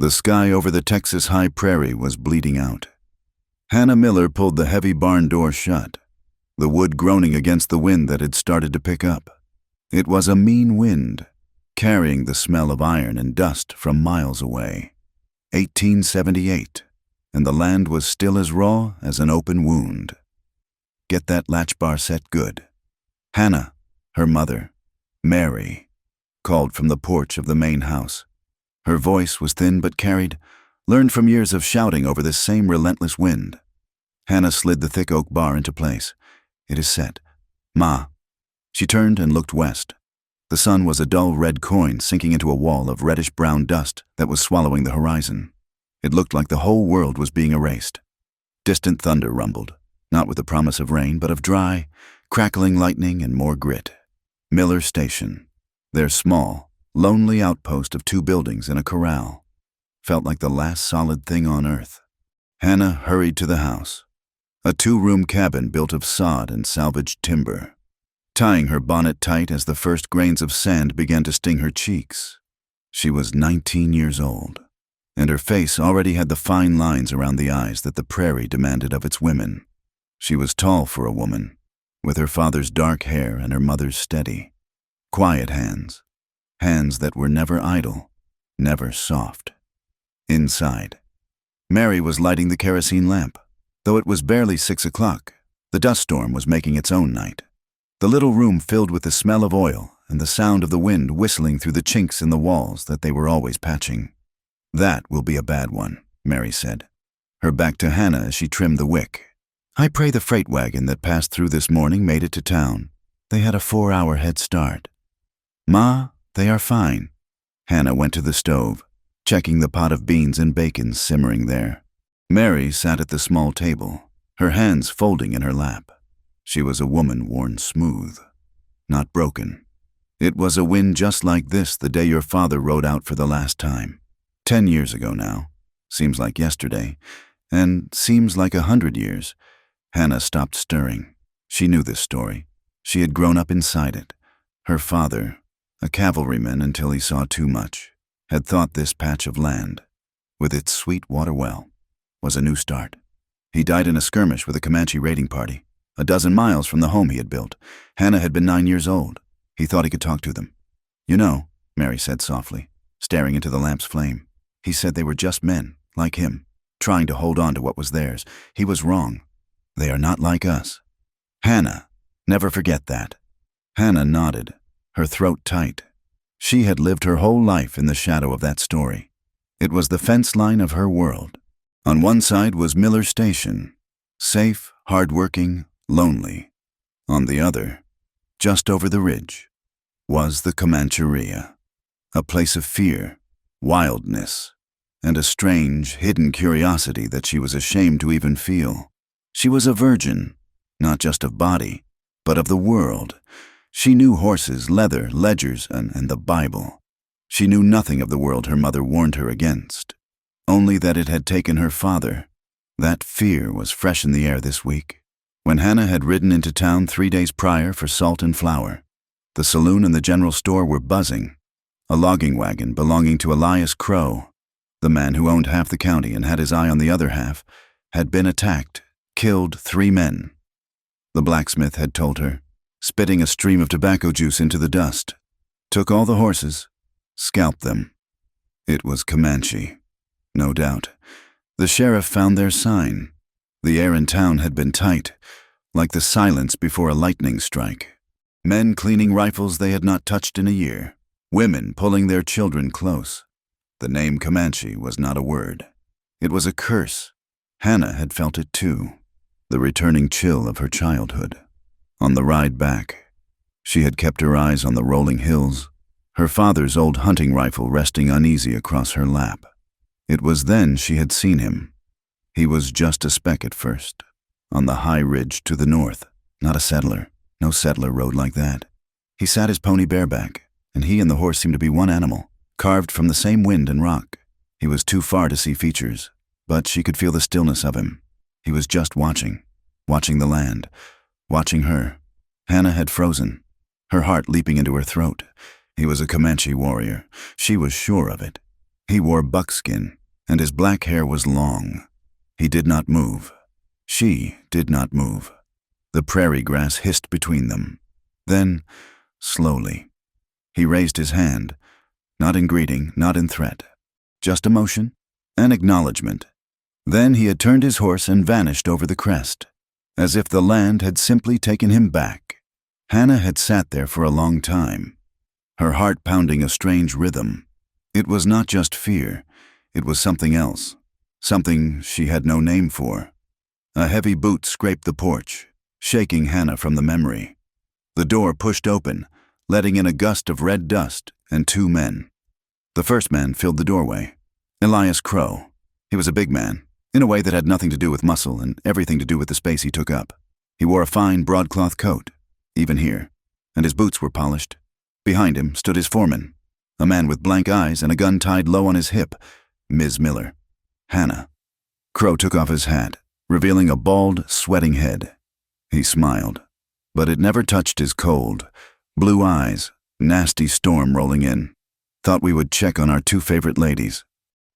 The sky over the Texas high prairie was bleeding out. Hannah Miller pulled the heavy barn door shut, the wood groaning against the wind that had started to pick up. It was a mean wind, carrying the smell of iron and dust from miles away. 1878, and the land was still as raw as an open wound. Get that latch bar set good. Hannah, her mother, Mary, called from the porch of the main house. Her voice was thin but carried, learned from years of shouting over this same relentless wind. Hannah slid the thick oak bar into place. It is set. Ma. She turned and looked west. The sun was a dull red coin sinking into a wall of reddish-brown dust that was swallowing the horizon. It looked like the whole world was being erased. Distant thunder rumbled, not with the promise of rain, but of dry, crackling lightning and more grit. Miller Station, their small, lonely outpost of 2 buildings and a corral, felt like the last solid thing on earth. Hannah hurried to the house, a 2-room cabin built of sod and salvaged timber, tying her bonnet tight as the first grains of sand began to sting her cheeks. She was 19 years old, and her face already had the fine lines around the eyes that the prairie demanded of its women. She was tall for a woman, with her father's dark hair and her mother's steady, quiet hands that were never idle, never soft. Inside, Mary was lighting the kerosene lamp. Though it was barely 6 o'clock, the dust storm was making its own night. The little room filled with the smell of oil and the sound of the wind whistling through the chinks in the walls that they were always patching. "That will be a bad one," Mary said, her back to Hannah as she trimmed the wick. "I pray the freight wagon that passed through this morning made it to town. They had a 4-hour head start." "Ma, they are fine." Hannah went to the stove, checking the pot of beans and bacon simmering there. Mary sat at the small table, her hands folding in her lap. She was a woman worn smooth, not broken. It was a wind just like this the day your father rode out for the last time. 10 years ago now. Seems like yesterday, and seems like 100 years. Hannah stopped stirring. She knew this story. She had grown up inside it. Her father, a cavalryman until he saw too much, had thought this patch of land, with its sweet water well, was a new start. He died in a skirmish with a Comanche raiding party, a dozen miles from the home he had built. Hannah had been 9 years old. He thought he could talk to them. "You know," Mary said softly, staring into the lamp's flame, "he said they were just men, like him, trying to hold on to what was theirs. He was wrong. They are not like us." "Hannah, never forget that." Hannah nodded, her throat tight. She had lived her whole life in the shadow of that story. It was the fence line of her world. On one side was Miller Station, safe, hard-working, lonely. On the other, just over the ridge, was the Comancheria, a place of fear, wildness, and a strange, hidden curiosity that she was ashamed to even feel. She was a virgin, not just of body, but of the world. She knew horses, leather, ledgers, and the Bible. She knew nothing of the world her mother warned her against, only that it had taken her father. That fear was fresh in the air this week, when Hannah had ridden into town 3 days prior for salt and flour. The saloon and the general store were buzzing. A logging wagon belonging to Elias Crow, the man who owned half the county and had his eye on the other half, had been attacked, killed 3 men. The blacksmith had told her, spitting a stream of tobacco juice into the dust. Took all the horses, scalped them. It was Comanche, no doubt. The sheriff found their sign. The air in town had been tight, like the silence before a lightning strike. Men cleaning rifles they had not touched in a year. Women pulling their children close. The name Comanche was not a word. It was a curse. Hannah had felt it too, the returning chill of her childhood. On the ride back, she had kept her eyes on the rolling hills, her father's old hunting rifle resting uneasy across her lap. It was then she had seen him. He was just a speck at first, on the high ridge to the north, not a settler. No settler rode like that. He sat his pony bareback, and he and the horse seemed to be one animal, carved from the same wind and rock. He was too far to see features, but she could feel the stillness of him. He was just watching the land, watching her. Hannah had frozen, her heart leaping into her throat. He was a Comanche warrior. She was sure of it. He wore buckskin, and his black hair was long. He did not move. She did not move. The prairie grass hissed between them. Then, slowly, he raised his hand, not in greeting, not in threat, just a motion, an acknowledgement. Then he had turned his horse and vanished over the crest, as if the land had simply taken him back. Hannah had sat there for a long time, her heart pounding a strange rhythm. It was not just fear, it was something else, something she had no name for. A heavy boot scraped the porch, shaking Hannah from the memory. The door pushed open, letting in a gust of red dust and two men. The first man filled the doorway. Elias Crow. He was a big man, in a way that had nothing to do with muscle and everything to do with the space he took up. He wore a fine broadcloth coat, even here, and his boots were polished. Behind him stood his foreman, a man with blank eyes and a gun tied low on his hip, Ms. Miller. Hannah. Crow took off his hat, revealing a bald, sweating head. He smiled, but it never touched his cold, blue eyes, nasty storm rolling in. Thought we would check on our two favorite ladies.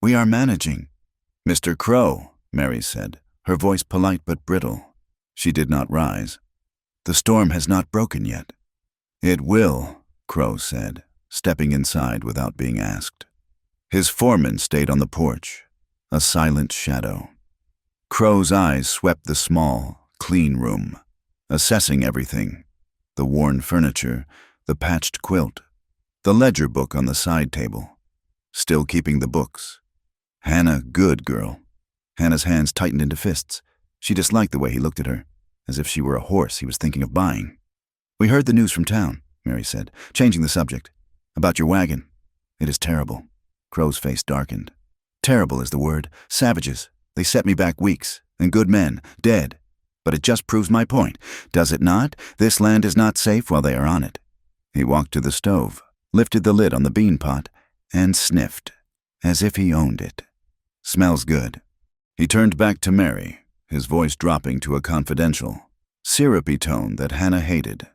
We are managing. Mr. Crow, Mary said, her voice polite but brittle. She did not rise. The storm has not broken yet. It will, Crow said, stepping inside without being asked. His foreman stayed on the porch, a silent shadow. Crow's eyes swept the small, clean room, assessing everything, the worn furniture, the patched quilt, the ledger book on the side table, still keeping the books. Hannah, good girl. Hannah's hands tightened into fists. She disliked the way he looked at her, as if she were a horse he was thinking of buying. We heard the news from town, Mary said, changing the subject. About your wagon. It is terrible. Crow's face darkened. Terrible is the word. Savages. They set me back weeks, and good men, dead. But it just proves my point. Does it not? This land is not safe while they are on it. He walked to the stove, lifted the lid on the bean pot, and sniffed, as if he owned it. Smells good. He turned back to Mary, his voice dropping to a confidential, syrupy tone that Hannah hated.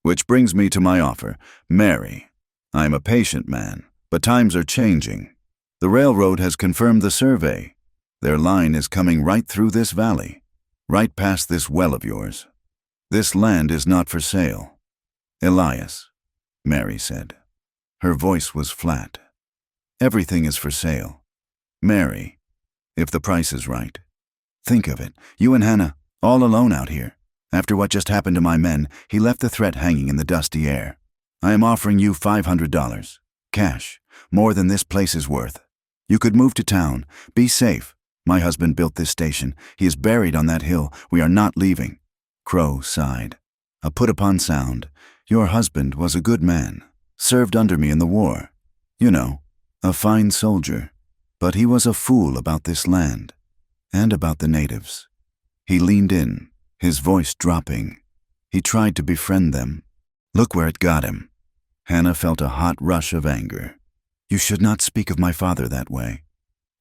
Which brings me to my offer. Mary, I am a patient man, but times are changing. The railroad has confirmed the survey. Their line is coming right through this valley, right past this well of yours. This land is not for sale. Elias, Mary said. Her voice was flat. Everything is for sale. Mary, if the price is right. Think of it, you and Hannah, all alone out here. After what just happened to my men, he left the threat hanging in the dusty air. I am offering you $500. Cash, more than this place is worth. You could move to town, be safe. My husband built this station. He is buried on that hill. We are not leaving. Crow sighed. A put-upon sound. Your husband was a good man. Served under me in the war. You know, a fine soldier. But he was a fool about this land. And about the natives. He leaned in, his voice dropping. He tried to befriend them. Look where it got him. Hannah felt a hot rush of anger. You should not speak of my father that way.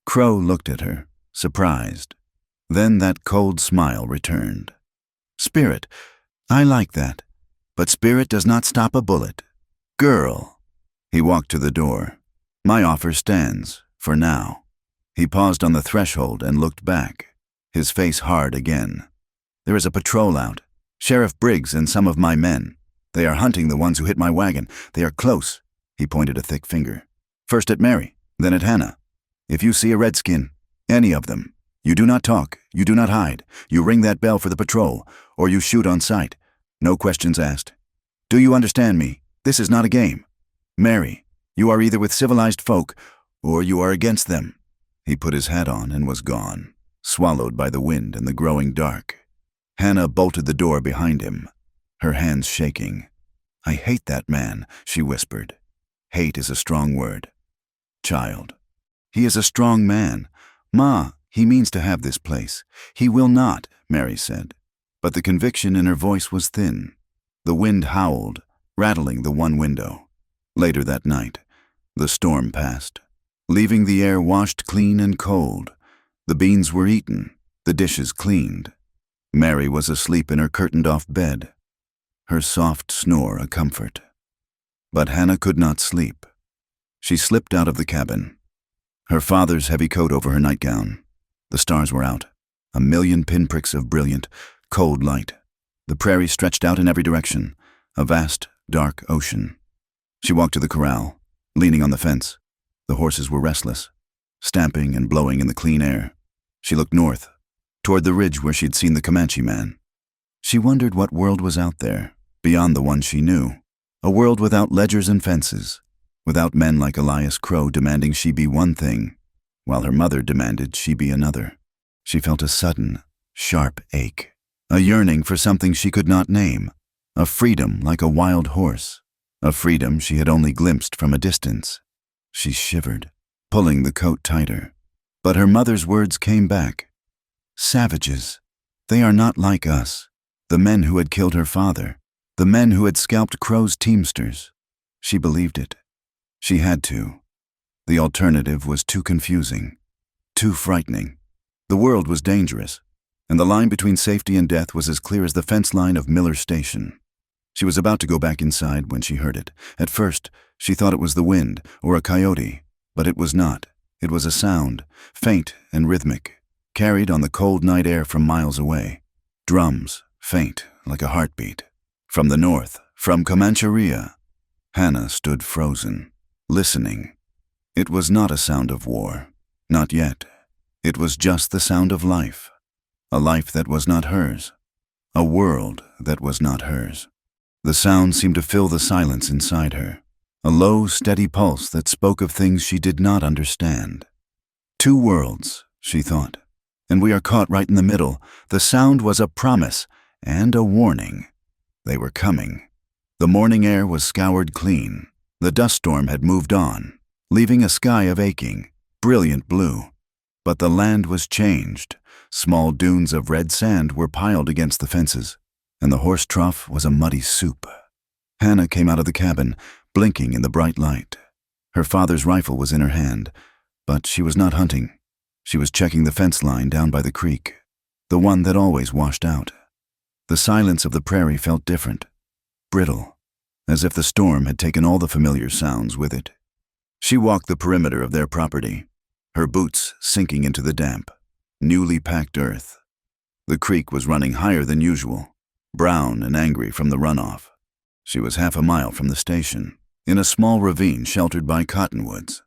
Crow looked at her, surprised. Then that cold smile returned. Spirit, I like that. But spirit does not stop a bullet. Girl. He walked to the door. My offer stands, for now. He paused on the threshold and looked back, his face hard again. There is a patrol out. Sheriff Briggs and some of my men. They are hunting the ones who hit my wagon. They are close. He pointed a thick finger. First at Mary, then at Hannah. If you see a redskin, any of them, you do not talk, you do not hide. You ring that bell for the patrol, or you shoot on sight. No questions asked. Do you understand me? This is not a game. Mary, you are either with civilized folk, or you are against them. He put his hat on and was gone, swallowed by the wind and the growing dark. Hannah bolted the door behind him, her hands shaking. I hate that man, she whispered. Hate is a strong word. Child. He is a strong man. Ma, he means to have this place. He will not, Mary said. But the conviction in her voice was thin. The wind howled, rattling the one window. Later that night, the storm passed, leaving the air washed clean and cold. The beans were eaten, the dishes cleaned. Mary was asleep in her curtained-off bed, her soft snore a comfort. But Hannah could not sleep. She slipped out of the cabin. her father's heavy coat over her nightgown. The stars were out, a million pinpricks of brilliant, cold light. The prairie stretched out in every direction, a vast, dark ocean. She walked to the corral, leaning on the fence. The horses were restless, stamping and blowing in the clean air. She looked north, toward the ridge where she'd seen the Comanche man. She wondered what world was out there, beyond the one she knew. A world without ledgers and fences, without men like Elias Crow demanding she be one thing, while her mother demanded she be another. She felt a sudden, sharp ache, a yearning for something she could not name, a freedom like a wild horse, a freedom she had only glimpsed from a distance. She shivered, pulling the coat tighter. But her mother's words came back. Savages. They are not like us, the men who had killed her father, the men who had scalped Crow's teamsters. She believed it. She had to. The alternative was too confusing, too frightening. The world was dangerous, and the line between safety and death was as clear as the fence line of Miller Station. She was about to go back inside when she heard it. At first, she thought it was the wind or a coyote, but it was not. It was a sound, faint and rhythmic, carried on the cold night air from miles away. Drums, faint like a heartbeat. From the north, from Comanche. Hannah stood frozen, listening. It was not a sound of war. Not yet. It was just the sound of life. A life that was not hers. A world that was not hers. The sound seemed to fill the silence inside her. A low, steady pulse that spoke of things she did not understand. Two worlds, she thought, and we are caught right in the middle. The sound was a promise and a warning. They were coming. The morning air was scoured clean. The dust storm had moved on, leaving a sky of aching, brilliant blue. But the land was changed. Small dunes of red sand were piled against the fences, and the horse trough was a muddy soup. Hannah came out of the cabin, blinking in the bright light. Her father's rifle was in her hand, but she was not hunting. She was checking the fence line down by the creek, the one that always washed out. The silence of the prairie felt different, brittle, as if the storm had taken all the familiar sounds with it. She walked the perimeter of their property, her boots sinking into the damp, newly packed earth. The creek was running higher than usual, brown and angry from the runoff. She was half a mile from the station, in a small ravine sheltered by cottonwoods,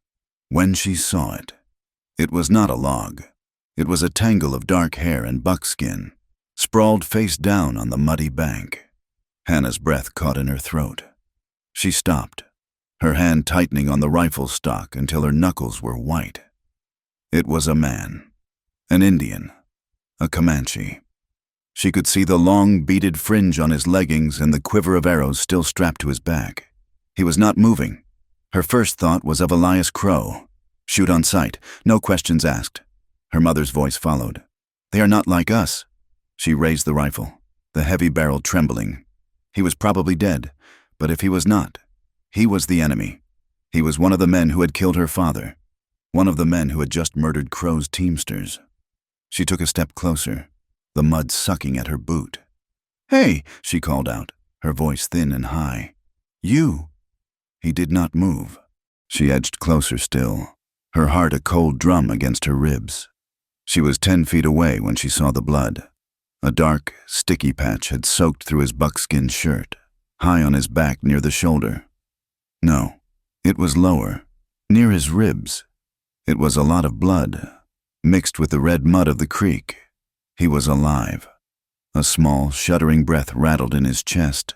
when she saw it. It was not a log. It was a tangle of dark hair and buckskin, sprawled face down on the muddy bank. Hannah's breath caught in her throat. She stopped, her hand tightening on the rifle stock until her knuckles were white. It was a man, an Indian, a Comanche. She could see the long, beaded fringe on his leggings and the quiver of arrows still strapped to his back. He was not moving. Her first thought was of Elias Crow. Shoot on sight, no questions asked. Her mother's voice followed. They are not like us. She raised the rifle, the heavy barrel trembling. He was probably dead, but if he was not, he was the enemy. He was one of the men who had killed her father, one of the men who had just murdered Crow's teamsters. She took a step closer, the mud sucking at her boot. "Hey," she called out, her voice thin and high. "You." He did not move. She edged closer still, her heart a cold drum against her ribs. She was 10 feet away when she saw the blood. A dark, sticky patch had soaked through his buckskin shirt, high on his back near the shoulder. No, it was lower, near his ribs. It was a lot of blood, mixed with the red mud of the creek. He was alive. A small, shuddering breath rattled in his chest.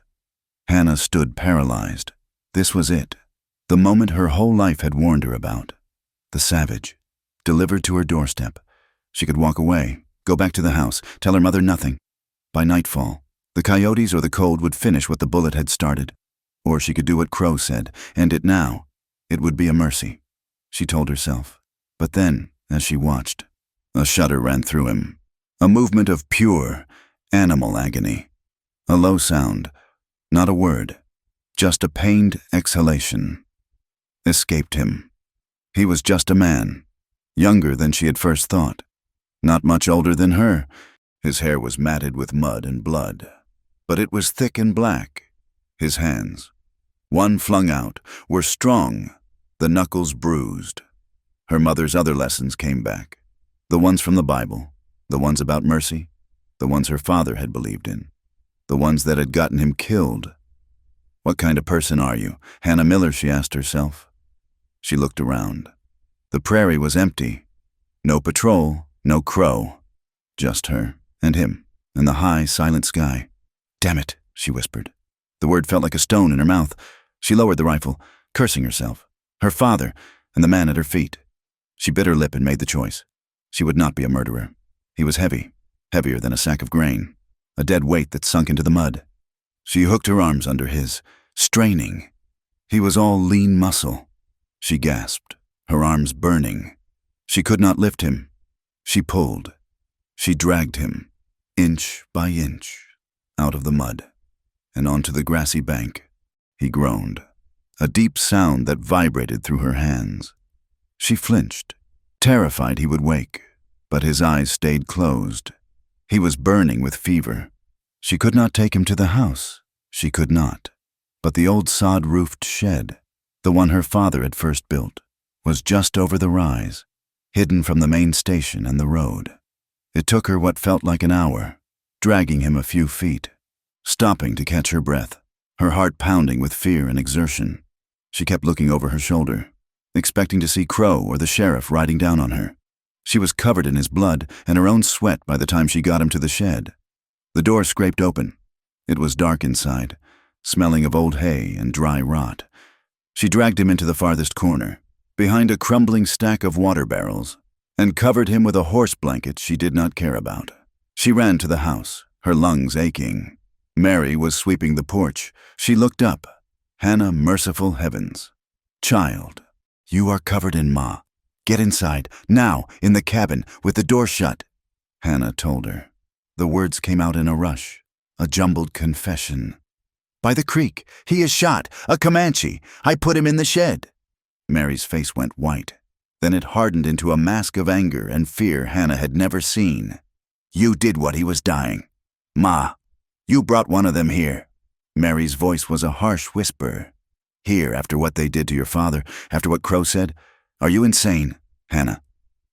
Hannah stood paralyzed. This was it, the moment her whole life had warned her about. The savage, delivered to her doorstep. She could walk away, go back to the house, tell her mother nothing. By nightfall, the coyotes or the cold would finish what the bullet had started. Or she could do what Crow said, end it now. It would be a mercy, she told herself. But then, as she watched, a shudder ran through him. A movement of pure, animal agony. A low sound, not a word, just a pained exhalation, escaped him. He was just a man, younger than she had first thought, not much older than her. His hair was matted with mud and blood, but it was thick and black. His hands, one flung out, were strong, the knuckles bruised. Her mother's other lessons came back. The ones from the Bible, the ones about mercy, the ones her father had believed in, the ones that had gotten him killed. What kind of person are you, Hannah Miller, she asked herself. She looked around. The prairie was empty. No patrol, no crow. Just her and him and the high, silent sky. Damn it, she whispered. The word felt like a stone in her mouth. She lowered the rifle, cursing herself, her father, and the man at her feet. She bit her lip and made the choice. She would not be a murderer. He was heavy, heavier than a sack of grain, a dead weight that sunk into the mud. She hooked her arms under his, straining. He was all lean muscle. She gasped, her arms burning. She could not lift him. She pulled. She dragged him, inch by inch, out of the mud and onto the grassy bank. He groaned, a deep sound that vibrated through her hands. She flinched, terrified he would wake, but his eyes stayed closed. He was burning with fever. She could not take him to the house. She could not. But the old sod-roofed shed, the one her father had first built, was just over the rise, hidden from the main station and the road. It took her what felt like an hour, dragging him a few feet, stopping to catch her breath, her heart pounding with fear and exertion. She kept looking over her shoulder, expecting to see Crow or the sheriff riding down on her. She was covered in his blood and her own sweat by the time she got him to the shed. The door scraped open. It was dark inside, smelling of old hay and dry rot. She dragged him into the farthest corner, behind a crumbling stack of water barrels, and covered him with a horse blanket she did not care about. She ran to the house, her lungs aching. Mary was sweeping the porch. She looked up. Hannah, merciful heavens. Child, you are covered in ma. Get inside, now, in the cabin, with the door shut. Hannah told her. The words came out in a rush, a jumbled confession. By the creek, he is shot, a Comanche. I put him in the shed. Mary's face went white. Then it hardened into a mask of anger and fear Hannah had never seen. You did what he was dying. Ma, you brought one of them here. Mary's voice was a harsh whisper. Here, after what they did to your father, after what Crow said? Are you insane, Hannah?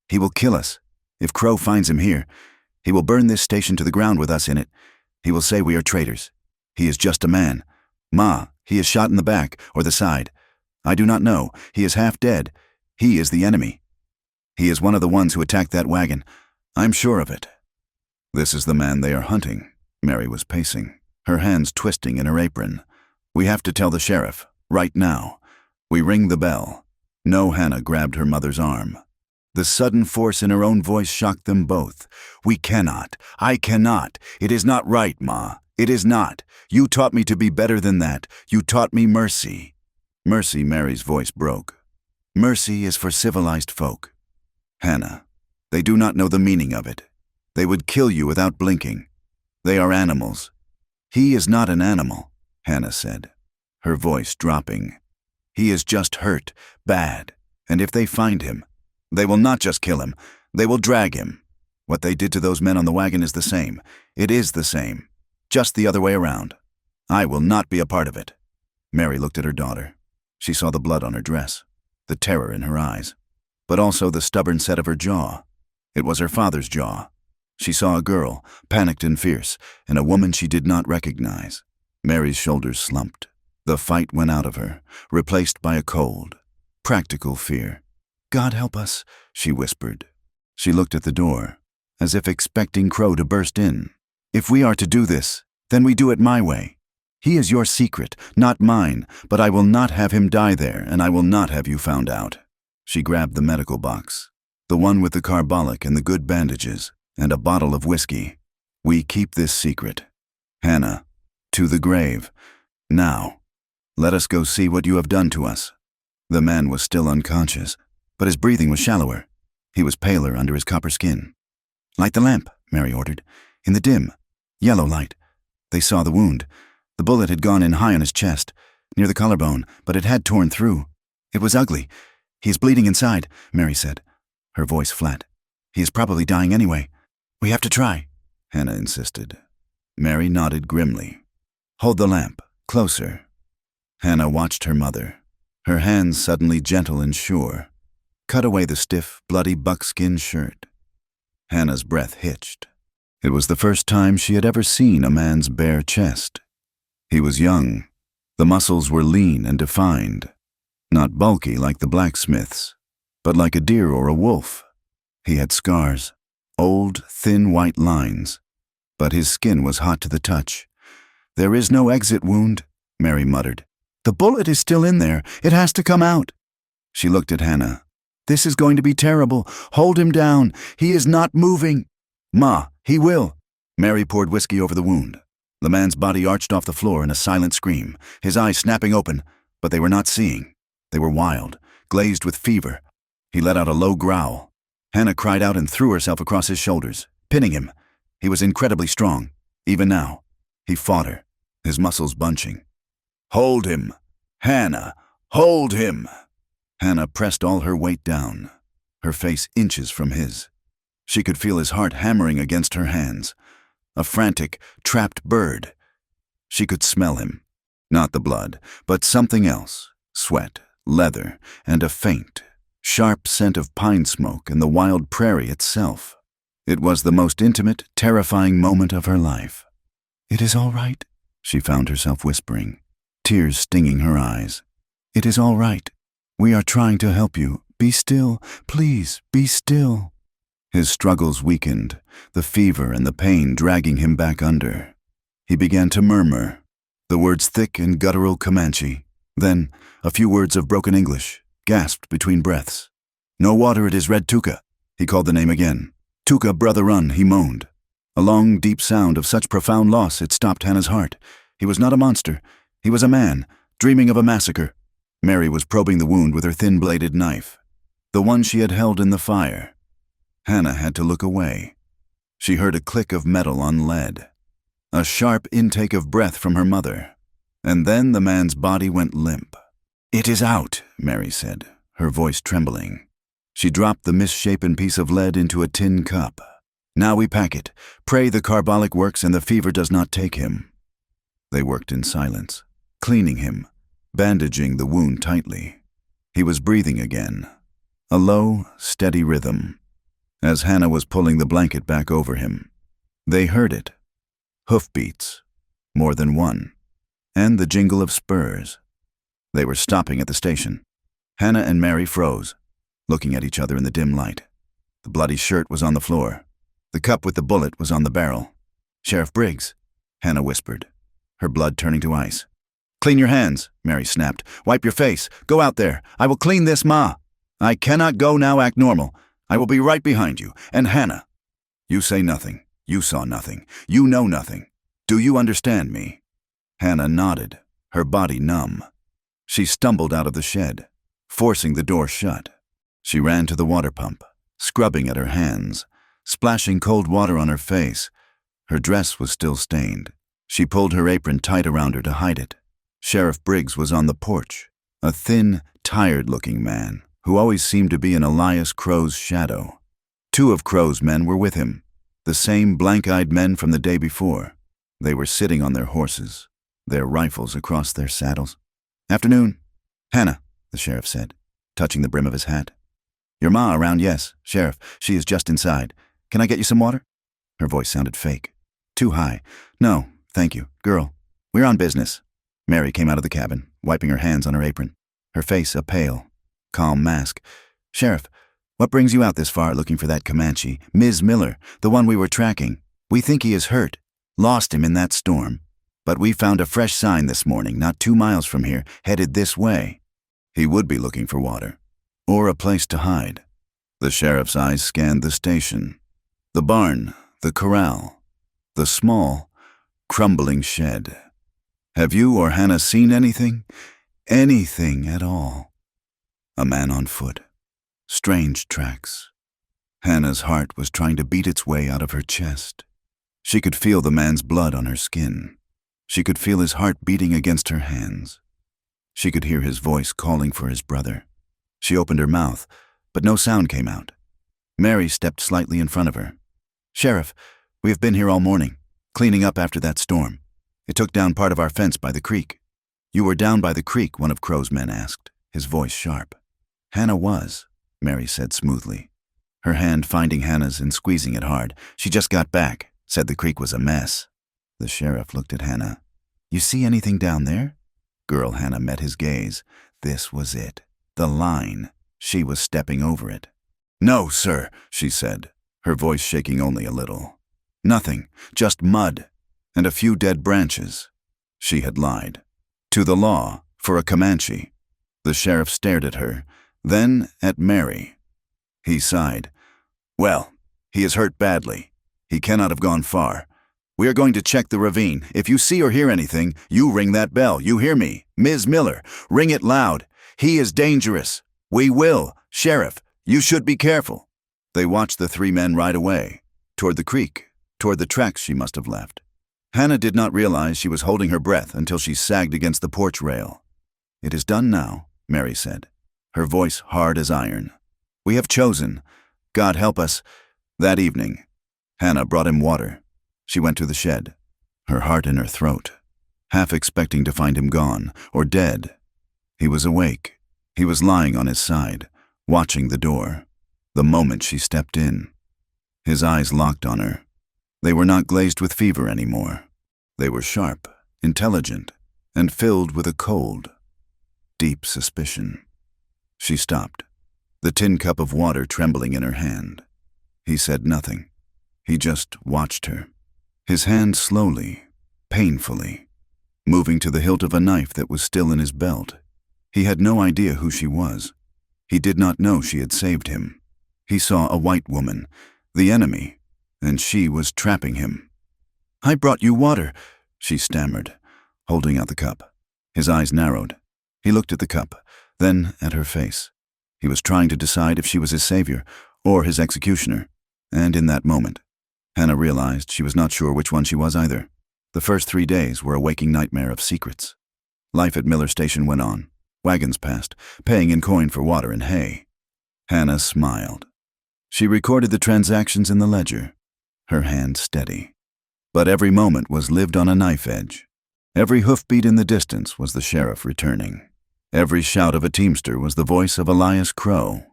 He will kill us. If Crow finds him here, he will burn this station to the ground with us in it. He will say we are traitors. He is just a man. Ma, he is shot in the back or the side. I do not know. He is half dead. He is the enemy. He is one of the ones who attacked that wagon. I'm sure of it. This is the man they are hunting. Mary was pacing, her hands twisting in her apron. We have to tell the sheriff, right now. We ring the bell. No, Hannah grabbed her mother's arm. The sudden force in her own voice shocked them both. We cannot. I cannot. It is not right, Ma. It is not. You taught me to be better than that. You taught me mercy. Mercy, Mary's voice broke. Mercy is for civilized folk. Hannah, they do not know the meaning of it. They would kill you without blinking. They are animals. He is not an animal, Hannah said, her voice dropping. He is just hurt, bad, and if they find him, they will not just kill him, they will drag him. What they did to those men on the wagon is the same. It is the same. Just the other way around. I will not be a part of it. Mary looked at her daughter. She saw the blood on her dress, the terror in her eyes, but also the stubborn set of her jaw. It was her father's jaw. She saw a girl, panicked and fierce, and a woman she did not recognize. Mary's shoulders slumped. The fight went out of her, replaced by a cold, practical fear. God help us, she whispered. She looked at the door, as if expecting Crow to burst in. If we are to do this, then we do it my way. He is your secret, not mine, but I will not have him die there, and I will not have you found out. She grabbed the medical box, the one with the carbolic and the good bandages, and a bottle of whiskey. We keep this secret. Hannah, to the grave. Now, let us go see what you have done to us. The man was still unconscious, but his breathing was shallower. He was paler under his copper skin. Light the lamp, Mary ordered. In the dim, yellow light. They saw the wound. The bullet had gone in high on his chest, near the collarbone, but it had torn through. It was ugly. He is bleeding inside, Mary said, her voice flat. He is probably dying anyway. We have to try, Hannah insisted. Mary nodded grimly. Hold the lamp, closer. Hannah watched her mother, her hands suddenly gentle and sure. cut away the stiff, bloody buckskin shirt. Hannah's breath hitched. It was the first time she had ever seen a man's bare chest. He was young. The muscles were lean and defined, not bulky like the blacksmith's, but like a deer or a wolf. He had scars, old, thin white lines, but his skin was hot to the touch. "There is no exit wound," Mary muttered. "The bullet is still in there. It has to come out." She looked at Hannah. "This is going to be terrible. Hold him down. He is not moving." "Ma, he will." Mary poured whiskey over the wound. The man's body arched off the floor in a silent scream, his eyes snapping open, but they were not seeing. They were wild, glazed with fever. He let out a low growl. Hannah cried out and threw herself across his shoulders, pinning him. He was incredibly strong, even now. He fought her, his muscles bunching. "Hold him! Hannah, hold him!" Hannah pressed all her weight down, her face inches from his. She could feel his heart hammering against her hands, a frantic, trapped bird. She could smell him, not the blood, but something else, sweat, leather, and a faint, sharp scent of pine smoke and the wild prairie itself. It was the most intimate, terrifying moment of her life. "It is all right," she found herself whispering, tears stinging her eyes. "It is all right. We are trying to help you. Be still. Please, be still." His struggles weakened, the fever and the pain dragging him back under. He began to murmur, the words thick and guttural Comanche, then a few words of broken English, gasped between breaths. "No water, it is Red Tuka." He called the name again. "Tuka, brother, run," he moaned. A long, deep sound of such profound loss it stopped Hannah's heart. He was not a monster. He was a man, dreaming of a massacre. Mary was probing the wound with her thin-bladed knife, the one she had held in the fire. Hannah had to look away. She heard a click of metal on lead, a sharp intake of breath from her mother, and then the man's body went limp. "It is out," Mary said, her voice trembling. She dropped the misshapen piece of lead into a tin cup. "Now we pack it. Pray the carbolic works and the fever does not take him." They worked in silence, cleaning him, bandaging the wound tightly. He was breathing again, a low, steady rhythm. As Hannah was pulling the blanket back over him, they heard it. Hoofbeats, more than one, and the jingle of spurs. They were stopping at the station. Hannah and Mary froze, looking at each other in the dim light. The bloody shirt was on the floor. The cup with the bullet was on the barrel. "Sheriff Briggs," Hannah whispered, her blood turning to ice. "Clean your hands," Mary snapped. "Wipe your face. Go out there. I will clean this, Ma." "I cannot go now. Act normal. I will be right behind you. And Hannah, you say nothing. You saw nothing. You know nothing. Do you understand me?" Hannah nodded, her body numb. She stumbled out of the shed, forcing the door shut. She ran to the water pump, scrubbing at her hands, splashing cold water on her face. Her dress was still stained. She pulled her apron tight around her to hide it. Sheriff Briggs was on the porch, a thin, tired-looking man who always seemed to be in Elias Crow's shadow. Two of Crow's men were with him, the same blank-eyed men from the day before. They were sitting on their horses, their rifles across their saddles. "Afternoon." "Hannah," the sheriff said, touching the brim of his hat. "Your ma around?" "Yes, Sheriff. She is just inside. Can I get you some water?" Her voice sounded fake, too high. "No, thank you. Girl, we're on business." Mary came out of the cabin, wiping her hands on her apron, her face a pale, calm mask. "Sheriff, what brings you out this far looking for that Comanche, Ms. Miller, the one we were tracking? We think he is hurt. Lost him in that storm. But we found a fresh sign this morning, not 2 miles from here, headed this way." He would be looking for water, or a place to hide. The sheriff's eyes scanned the station, the barn, the corral, the small, crumbling shed. "Have you or Hannah seen anything? Anything at all?" A man on foot. Strange tracks. Hannah's heart was trying to beat its way out of her chest. She could feel the man's blood on her skin. She could feel his heart beating against her hands. She could hear his voice calling for his brother. She opened her mouth, but no sound came out. Mary stepped slightly in front of her. "Sheriff, we have been here all morning, cleaning up after that storm. It took down part of our fence by the creek." "You were down by the creek?" one of Crow's men asked, his voice sharp. Hannah was. Mary said smoothly, her hand finding Hannah's and squeezing it hard. "She just got back, said the creek was a mess." The sheriff looked at Hannah. "You see anything down there?" Girl Hannah met his gaze. This was it. The line. She was stepping over it. "No, sir," she said, her voice shaking only a little. "Nothing, just mud, and a few dead branches." She had lied. To the law, for a Comanche. The sheriff stared at her, then at Mary. He sighed. "Well, he is hurt badly. He cannot have gone far. We are going to check the ravine. If you see or hear anything, you ring that bell. You hear me? Ms. Miller, ring it loud. He is dangerous. We will. Sheriff, you should be careful." They watched the three men ride away, toward the creek, toward the tracks she must have left. Hannah did not realize she was holding her breath until she sagged against the porch rail. "It is done now," Mary said, her voice hard as iron. "We have chosen. God help us." That evening, Hannah brought him water. She went to the shed, her heart in her throat, half expecting to find him gone or dead. He was awake. He was lying on his side, watching the door, the moment she stepped in. His eyes locked on her. They were not glazed with fever anymore. They were sharp, intelligent, and filled with a cold, deep suspicion. She stopped, the tin cup of water trembling in her hand. He said nothing. He just watched her, his hand slowly, painfully, moving to the hilt of a knife that was still in his belt. He had no idea who she was. He did not know she had saved him. He saw a white woman, the enemy, and she was trapping him. "I brought you water," she stammered, holding out the cup. His eyes narrowed. He looked at the cup, then at her face. He was trying to decide if she was his savior or his executioner, and in that moment, Hannah realized she was not sure which one she was either. The first 3 days were a waking nightmare of secrets. Life at Miller Station went on. Wagons passed, paying in coin for water and hay. Hannah smiled. She recorded the transactions in the ledger, her hand steady. But every moment was lived on a knife edge. Every hoofbeat in the distance was the sheriff returning. Every shout of a teamster was the voice of Elias Crow.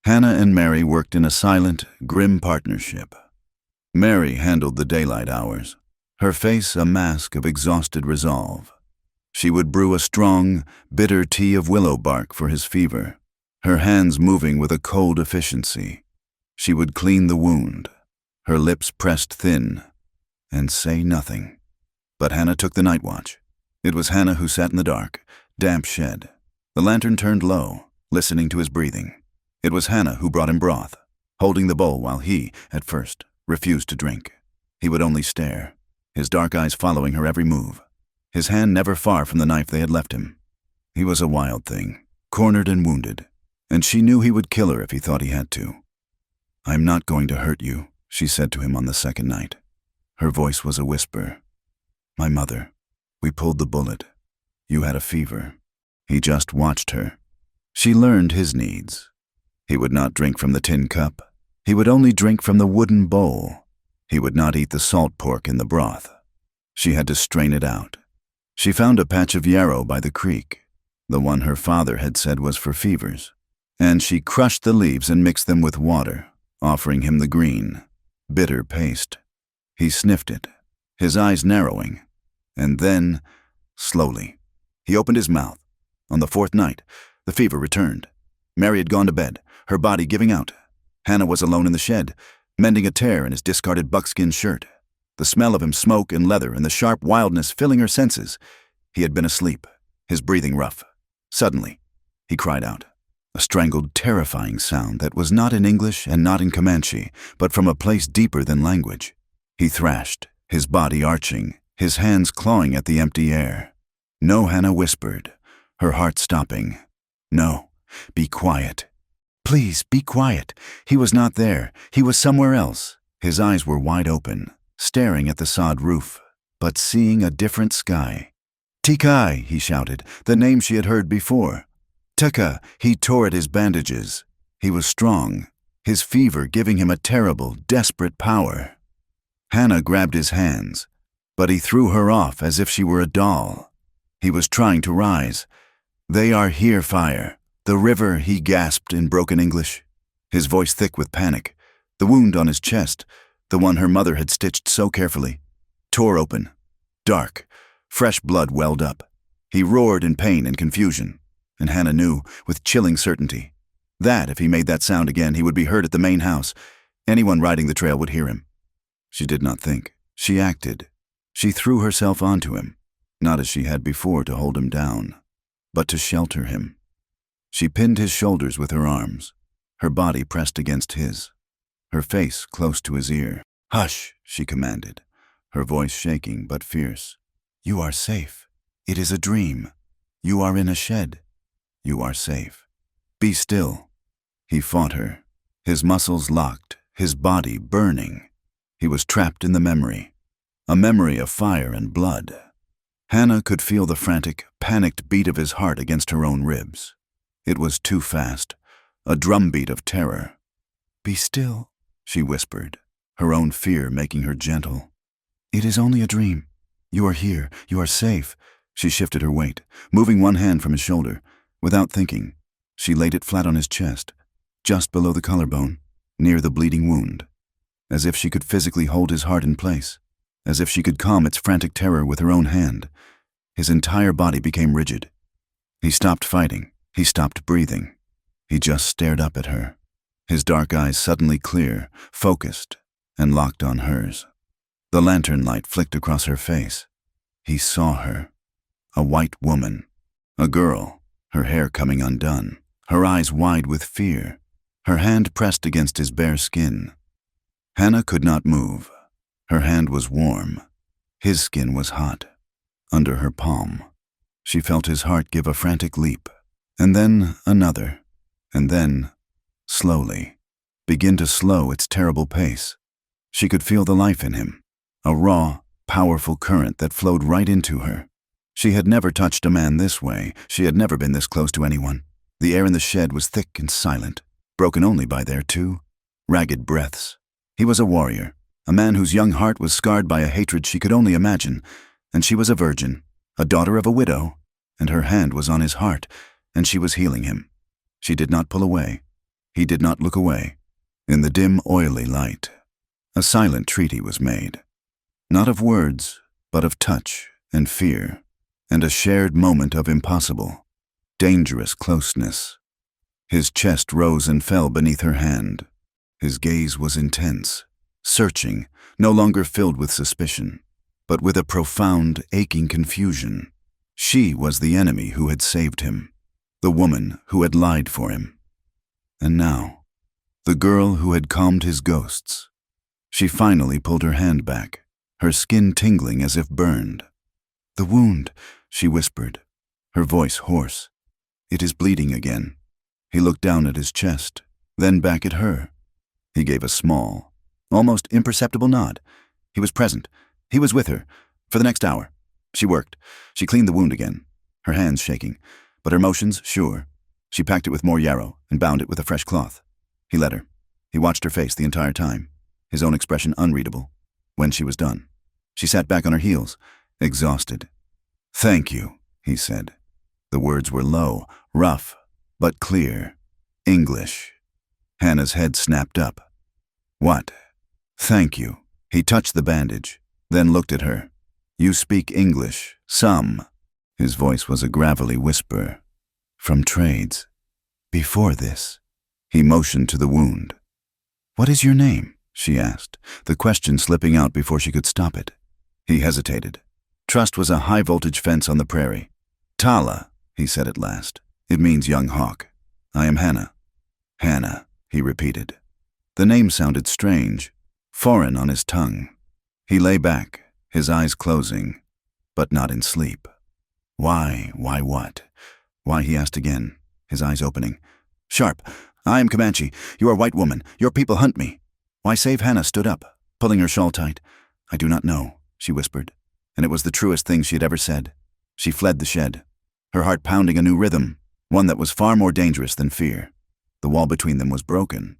Hannah and Mary worked in a silent, grim partnership. Mary handled the daylight hours, her face a mask of exhausted resolve. She would brew a strong, bitter tea of willow bark for his fever, her hands moving with a cold efficiency. She would clean the wound, her lips pressed thin, and say nothing. But Hannah took the night watch. It was Hannah who sat in the dark, damp shed, the lantern turned low, listening to his breathing. It was Hannah who brought him broth, holding the bowl while he, at first, refused to drink. He would only stare, his dark eyes following her every move, his hand never far from the knife they had left him. He was a wild thing, cornered and wounded, and she knew he would kill her if he thought he had to. "I'm not going to hurt you," she said to him on the second night. Her voice was a whisper. "My mother. We pulled the bullet. You had a fever." He just watched her. She learned his needs. He would not drink from the tin cup. He would only drink from the wooden bowl. He would not eat the salt pork in the broth. She had to strain it out. She found a patch of yarrow by the creek, the one her father had said was for fevers, and she crushed the leaves and mixed them with water, offering him the green, bitter paste. He sniffed it, his eyes narrowing, and then, slowly, he opened his mouth. On the 4th night, the fever returned. Mary had gone to bed, her body giving out. Hannah was alone in the shed, mending a tear in his discarded buckskin shirt. The smell of him smoke and leather and the sharp wildness filling her senses. He had been asleep, his breathing rough. Suddenly, he cried out, a strangled, terrifying sound that was not in English and not in Comanche, but from a place deeper than language. He thrashed, his body arching, his hands clawing at the empty air. "No," Hannah whispered, her heart stopping. "No, be quiet. Please, be quiet." He was not there. He was somewhere else. His eyes were wide open, staring at the sod roof, but seeing a different sky. "Tikai," he shouted, the name she had heard before. "Tuka," he tore at his bandages. He was strong, his fever giving him a terrible, desperate power. Hannah grabbed his hands, but he threw her off as if she were a doll. He was trying to rise. "They are here, fire. The river," he gasped in broken English. his voice thick with panic. The wound on his chest, the one her mother had stitched so carefully, tore open. Dark, fresh blood welled up. He roared in pain and confusion, and Hannah knew, with chilling certainty, that if he made that sound again, he would be heard at the main house. Anyone riding the trail would hear him. She did not think. She acted. She threw herself onto him, not as she had before to hold him down, but to shelter him. She pinned his shoulders with her arms, her body pressed against his, her face close to his ear. "Hush," she commanded, her voice shaking but fierce. "You are safe. It is a dream. You are in a shed. You are safe. Be still." He fought her, his muscles locked, his body burning. He was trapped in the memory, a memory of fire and blood. Hannah could feel the frantic, panicked beat of his heart against her own ribs. It was too fast, a drumbeat of terror. "Be still," she whispered, her own fear making her gentle. "It is only a dream. You are here. You are safe." She shifted her weight, moving one hand from his shoulder. Without thinking, she laid it flat on his chest, just below the collarbone, near the bleeding wound, as if she could physically hold his heart in place, as if she could calm its frantic terror with her own hand. His entire body became rigid. He stopped fighting. He stopped breathing. He just stared up at her, his dark eyes suddenly clear, focused, and locked on hers. The lantern light flicked across her face. He saw her, a white woman, a girl, her hair coming undone, her eyes wide with fear, her hand pressed against his bare skin. Hannah could not move. Her hand was warm. His skin was hot. Under her palm, she felt his heart give a frantic leap, and then another, and then, slowly, begin to slow its terrible pace. She could feel the life in him, a raw, powerful current that flowed right into her. She had never touched a man this way. She had never been this close to anyone. The air in the shed was thick and silent, broken only by their two ragged breaths. He was a warrior, a man whose young heart was scarred by a hatred she could only imagine, and she was a virgin, a daughter of a widow, and her hand was on his heart, and she was healing him. She did not pull away. He did not look away. In the dim, oily light, a silent treaty was made, not of words, but of touch and fear, and a shared moment of impossible, dangerous closeness. His chest rose and fell beneath her hand. His gaze was intense, searching, no longer filled with suspicion, but with a profound, aching confusion. She was the enemy who had saved him, the woman who had lied for him. And now, the girl who had calmed his ghosts. She finally pulled her hand back, her skin tingling as if burned. "The wound," she whispered, her voice hoarse. "It is bleeding again." He looked down at his chest, then back at her. He gave a small, almost imperceptible nod. He was present. He was with her. For the next hour. She worked. She cleaned the wound again, her hands shaking, but her motions sure. She packed it with more yarrow and bound it with a fresh cloth. He let her. He watched her face the entire time, his own expression unreadable. When she was done, she sat back on her heels, exhausted. "Thank you," he said. The words were low, rough, but clear. English. Hannah's head snapped up. "What?" "Thank you." He touched the bandage, then looked at her. "You speak English, some." His voice was a gravelly whisper. "From trades. Before this." He motioned to the wound. "What is your name?" she asked, the question slipping out before she could stop it. He hesitated. Trust was a high-voltage fence on the prairie. "Tala," he said at last. "It means young hawk. I am Hannah." "Hannah," he repeated. The name sounded strange, foreign on his tongue. He lay back, his eyes closing, but not in sleep. "Why what?" "Why," he asked again, his eyes opening. "Sharp. I am Comanche. You are white woman. Your people hunt me." "Why save?" Hannah stood up, pulling her shawl tight. "I do not know," she whispered, and it was the truest thing she had ever said. She fled the shed, her heart pounding a new rhythm, one that was far more dangerous than fear. The wall between them was broken.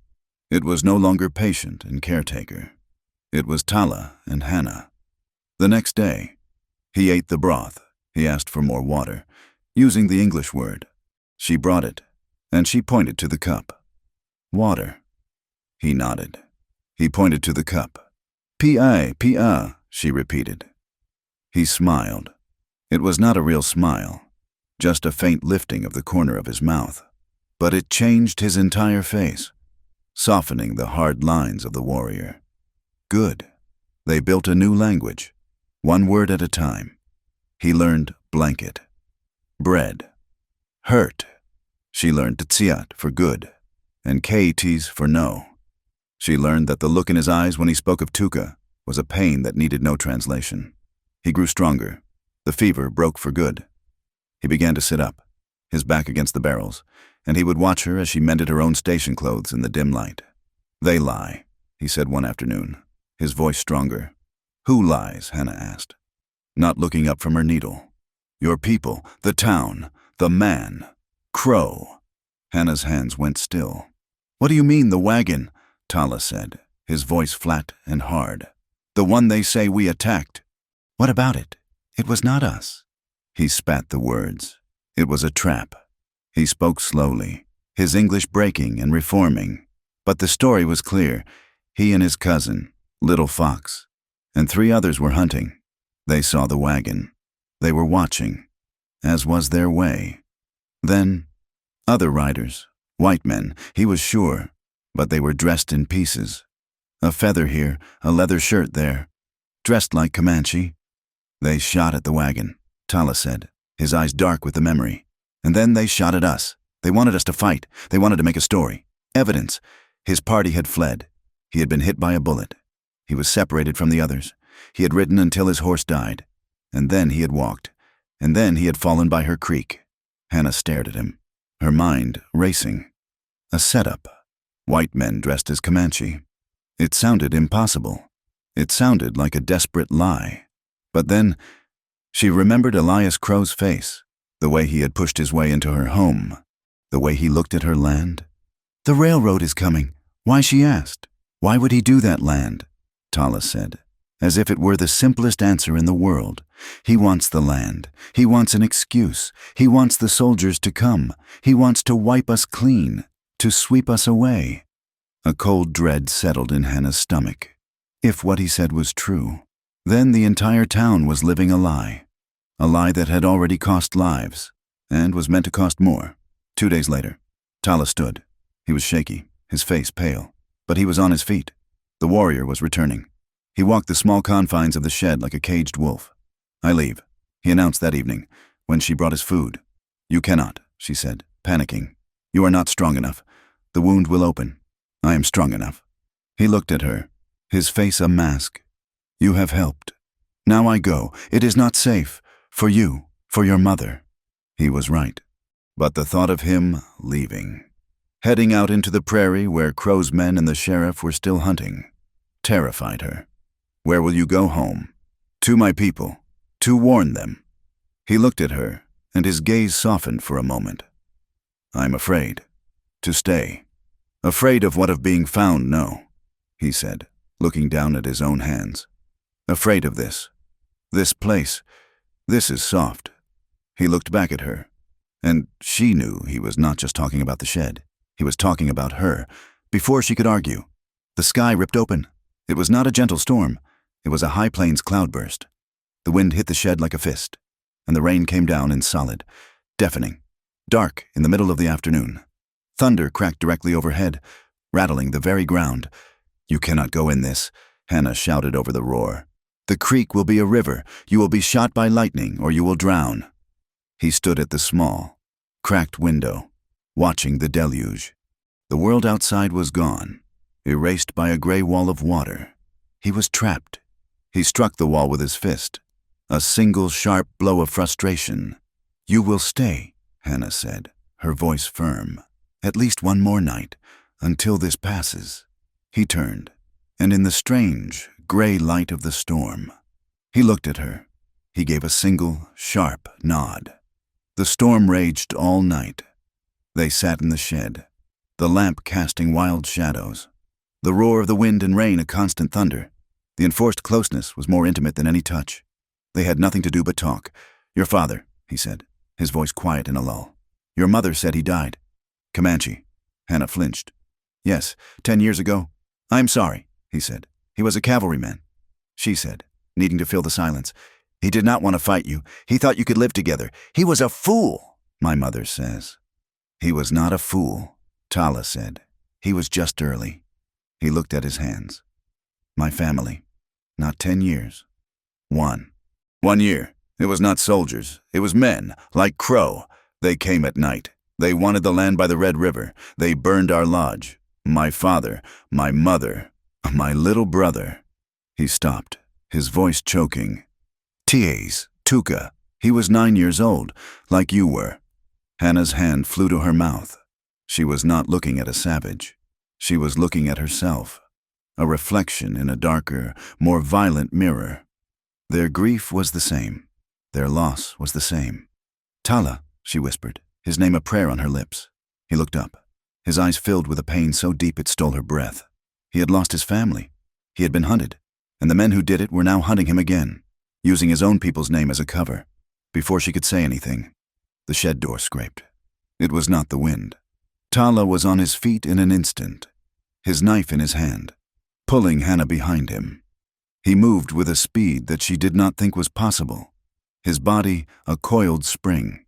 It was no longer patient and caretaker. It was Tala and Hannah. The next day, he ate the broth. He asked for more water, using the English word. She brought it, and she pointed to the cup. "Water," He nodded. He pointed to the cup. P.I., P.I., she repeated. He smiled. It was not a real smile, just a faint lifting of the corner of his mouth. But it changed his entire face, softening the hard lines of the warrior. Good. They built a new language, one word at a time. He learned blanket. Bread. Hurt. She learned tsiat for good, and kts for no. She learned that the look in his eyes when he spoke of Tuka was a pain that needed no translation. He grew stronger. The fever broke for good. He began to sit up, his back against the barrels, and he would watch her as she mended her own station clothes in the dim light. They lie, he said one afternoon, his voice stronger. Who lies? Hannah asked, not looking up from her needle. Your people, the town, the man, Crow. Hannah's hands went still. What do you mean, the wagon? Tala said, his voice flat and hard. The one they say we attacked. What about it? It was not us. He spat the words. It was a trap. He spoke slowly, his English breaking and reforming. But the story was clear. He and his cousin, Little Fox, and 3 others were hunting. They saw the wagon. They were watching, as was their way. Then, other riders, white men, he was sure, but they were dressed in pieces. A feather here, a leather shirt there, dressed like Comanche. They shot at the wagon, Tala said, his eyes dark with the memory. And then they shot at us. They wanted us to fight. They wanted to make a story. Evidence. His party had fled. He had been hit by a bullet. He was separated from the others. He had ridden until his horse died. And then he had walked. And then he had fallen by her creek. Hannah stared at him, her mind racing. A setup. White men dressed as Comanche. It sounded impossible. It sounded like a desperate lie. But then, she remembered Elias Crow's face, the way he had pushed his way into her home, the way he looked at her land. The railroad is coming. Why, she asked. Why would he do that, land? Tala said, as if it were the simplest answer in the world. He wants the land. He wants an excuse. He wants the soldiers to come. He wants to wipe us clean, to sweep us away. A cold dread settled in Hannah's stomach. If what he said was true, then the entire town was living a lie that had already cost lives, and was meant to cost more. 2 days later, Tala stood. He was shaky, his face pale, but he was on his feet. The warrior was returning. He walked the small confines of the shed like a caged wolf. I leave, he announced that evening, when she brought his food. You cannot, she said, panicking. You are not strong enough. The wound will open. I am strong enough. He looked at her, his face a mask. You have helped. Now I go. It is not safe. For you, for your mother. He was right. But the thought of him leaving, heading out into the prairie where Crow's men and the sheriff were still hunting, terrified her. Where will you go home? To my people. To warn them. He looked at her, and his gaze softened for a moment. I'm afraid. To stay. Afraid of what of being found, no, he said, looking down at his own hands. Afraid of this. This place. This is soft. He looked back at her, and she knew he was not just talking about the shed. He was talking about her. Before she could argue, the sky ripped open. It was not a gentle storm. It was a high plains cloudburst. The wind hit the shed like a fist, and the rain came down in solid, deafening, dark in the middle of the afternoon. Thunder cracked directly overhead, rattling the very ground. You cannot go in this, Hannah shouted over the roar. The creek will be a river. You will be shot by lightning, or you will drown. He stood at the small, cracked window, watching the deluge. The world outside was gone, erased by a gray wall of water. He was trapped. He struck the wall with his fist, a single sharp blow of frustration. You will stay, Hannah said, her voice firm. At least one more night, until this passes. He turned, and in the strange, gray light of the storm, he looked at her. He gave a single, sharp nod. The storm raged all night. They sat in the shed, the lamp casting wild shadows, the roar of the wind and rain a constant thunder. The enforced closeness was more intimate than any touch. They had nothing to do but talk. Your father, he said, his voice quiet in a lull. Your mother said he died. Comanche. Hannah flinched. Yes, 10 years ago, I'm sorry, he said. He was a cavalryman. She said, needing to fill the silence. He did not want to fight you. He thought you could live together. He was a fool, my mother says. He was not a fool, Tala said. He was just early. He looked at his hands. My family. Not 10 years. 1 year. It was not soldiers. It was men, like Crow. They came at night. They wanted the land by the Red River. They burned our lodge. My father, my mother, my little brother. He stopped, his voice choking. Ties, Tuka. He was 9 years old, like you were. Hannah's hand flew to her mouth. She was not looking at a savage. She was looking at herself, a reflection in a darker, more violent mirror. Their grief was the same. Their loss was the same. Tala, she whispered, his name a prayer on her lips. He looked up. His eyes filled with a pain so deep it stole her breath. He had lost his family. He had been hunted, and the men who did it were now hunting him again, using his own people's name as a cover. Before she could say anything, the shed door scraped. It was not the wind. Tala was on his feet in an instant, his knife in his hand, pulling Hannah behind him. He moved with a speed that she did not think was possible, his body a coiled spring.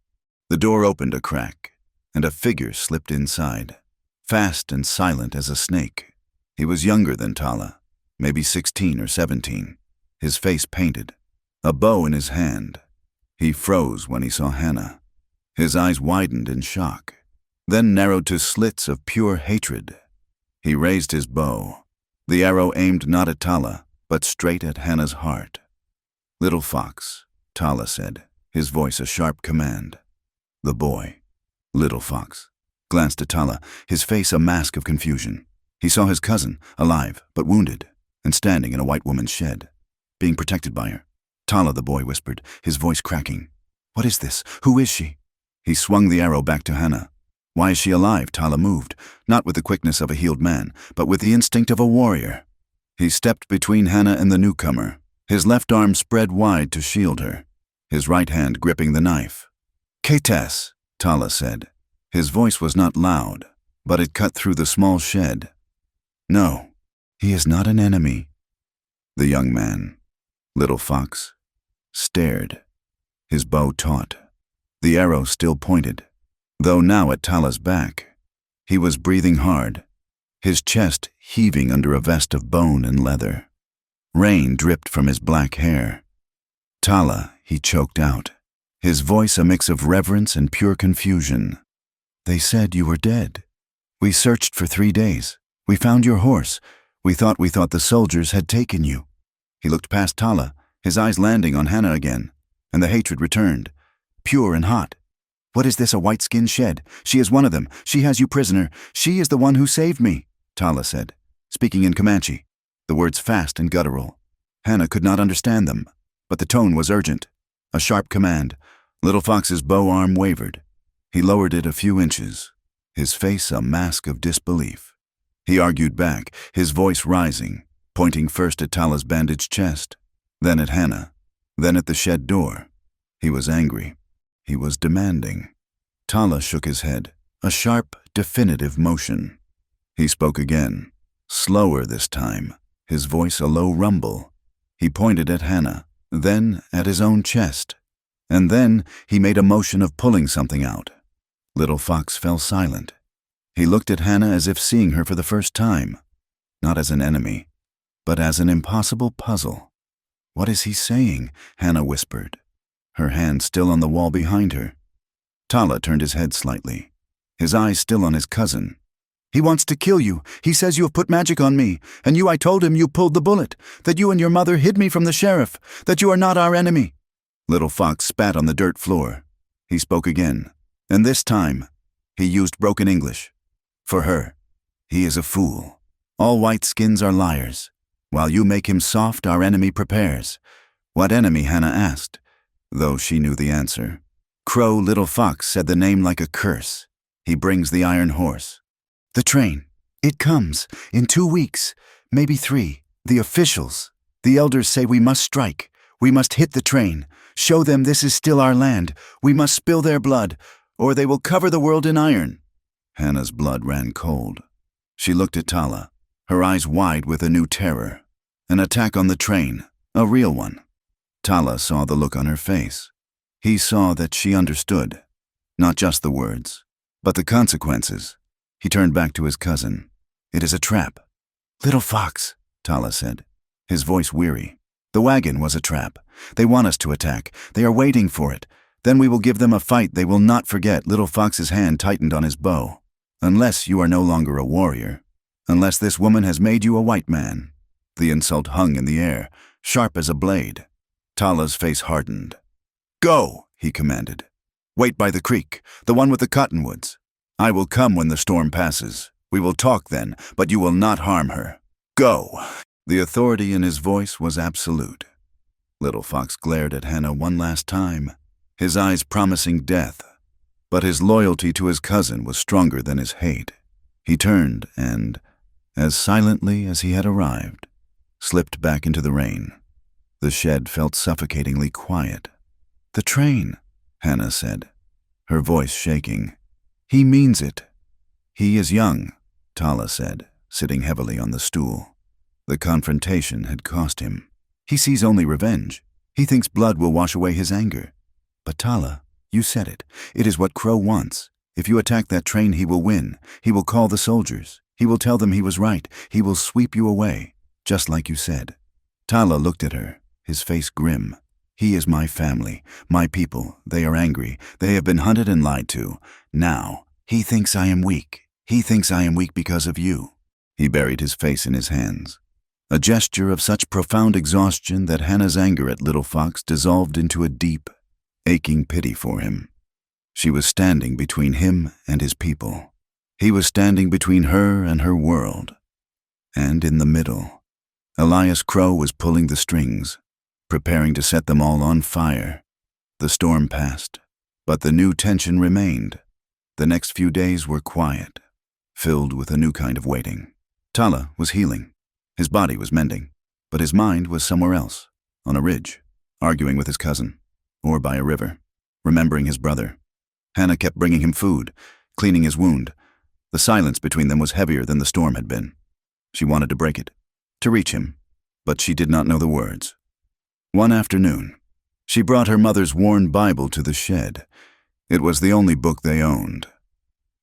The door opened a crack, and a figure slipped inside, fast and silent as a snake. He was younger than Tala, maybe 16 or 17, his face painted, a bow in his hand. He froze when he saw Hannah. His eyes widened in shock, then narrowed to slits of pure hatred. He raised his bow. The arrow aimed not at Tala, but straight at Hannah's heart. Little fox, Tala said, his voice a sharp command. The boy, Little Fox, glanced at Tala, his face a mask of confusion. He saw his cousin, alive but wounded, and standing in a white woman's shed, being protected by her. Tala, the boy whispered, his voice cracking. What is this? Who is she? He swung the arrow back to Hannah. Why is she alive? Tala moved, not with the quickness of a healed man, but with the instinct of a warrior. He stepped between Hannah and the newcomer, his left arm spread wide to shield her, his right hand gripping the knife. Kates, Tala said. His voice was not loud, but it cut through the small shed. No, he is not an enemy. The young man, Little Fox, stared, his bow taut, the arrow still pointed, though now at Tala's back. He was breathing hard, his chest heaving under a vest of bone and leather. Rain dripped from his black hair. Tala, he choked out, his voice a mix of reverence and pure confusion. They said you were dead. We searched for 3 days. We found your horse. We thought the soldiers had taken you. He looked past Tala, his eyes landing on Hannah again, and the hatred returned, pure and hot. What is this, a white-skinned shed? She is one of them. She has you prisoner. She is the one who saved me, Tala said, speaking in Comanche, the words fast and guttural. Hannah could not understand them, but the tone was urgent, a sharp command. Little Fox's bow arm wavered. He lowered it a few inches, his face a mask of disbelief. He argued back, his voice rising, pointing first at Tala's bandaged chest, then at Hannah, then at the shed door. He was angry. He was demanding. Tala shook his head, a sharp, definitive motion. He spoke again, slower this time, his voice a low rumble. He pointed at Hannah, then at his own chest, and then he made a motion of pulling something out. Little Fox fell silent. He looked at Hannah as if seeing her for the first time, not as an enemy, but as an impossible puzzle. What is he saying? Hannah whispered, her hand still on the wall behind her. Tala turned his head slightly, his eyes still on his cousin. He wants to kill you. He says you have put magic on me, and I told him you pulled the bullet, that you and your mother hid me from the sheriff, that you are not our enemy. Little Fox spat on the dirt floor. He spoke again, and this time he used broken English. For her, he is a fool. All white skins are liars. While you make him soft, our enemy prepares. What enemy? Hannah asked, though she knew the answer. Crow. Little Fox said the name like a curse. He brings the iron horse. The train. It comes. In 2 weeks, maybe 3. The officials. The elders say we must strike. We must hit the train. Show them this is still our land. We must spill their blood, or they will cover the world in iron. Hannah's blood ran cold. She looked at Tala, her eyes wide with a new terror. An attack on the train, a real one. Tala saw the look on her face. He saw that she understood, not just the words, but the consequences. He turned back to his cousin. "It is a trap." "Little fox," Tala said, his voice weary. "The wagon was a trap. They want us to attack. They are waiting for it. Then we will give them a fight they will not forget." Little Fox's hand tightened on his bow. "Unless you are no longer a warrior. Unless this woman has made you a white man." The insult hung in the air, sharp as a blade. Tala's face hardened. "Go," he commanded. "Wait by the creek, the one with the cottonwoods. I will come when the storm passes. We will talk then, but you will not harm her. Go." The authority in his voice was absolute. Little Fox glared at Hannah one last time, his eyes promising death. But his loyalty to his cousin was stronger than his hate. He turned and, as silently as he had arrived, slipped back into the rain. The shed felt suffocatingly quiet. "The train," Hannah said, her voice shaking. "He means it." "He is young," Tala said, sitting heavily on the stool. The confrontation had cost him. "He sees only revenge. He thinks blood will wash away his anger." "But Tala, you said it. It is what Crow wants. If you attack that train, he will win. He will call the soldiers. He will tell them he was right. He will sweep you away, just like you said." Tala looked at her, his face grim. "He is my family, my people. They are angry. They have been hunted and lied to. Now, he thinks I am weak. He thinks I am weak because of you." He buried his face in his hands. A gesture of such profound exhaustion that Hannah's anger at Little Fox dissolved into a deep, aching pity for him. She was standing between him and his people. He was standing between her and her world. And in the middle, Elias Crow was pulling the strings, preparing to set them all on fire. The storm passed, but the new tension remained. The next few days were quiet, filled with a new kind of waiting. Tala was healing. His body was mending, but his mind was somewhere else, on a ridge, arguing with his cousin, or by a river, remembering his brother. Hannah kept bringing him food, cleaning his wound. The silence between them was heavier than the storm had been. She wanted to break it, to reach him, but she did not know the words. One afternoon, she brought her mother's worn Bible to the shed. It was the only book they owned.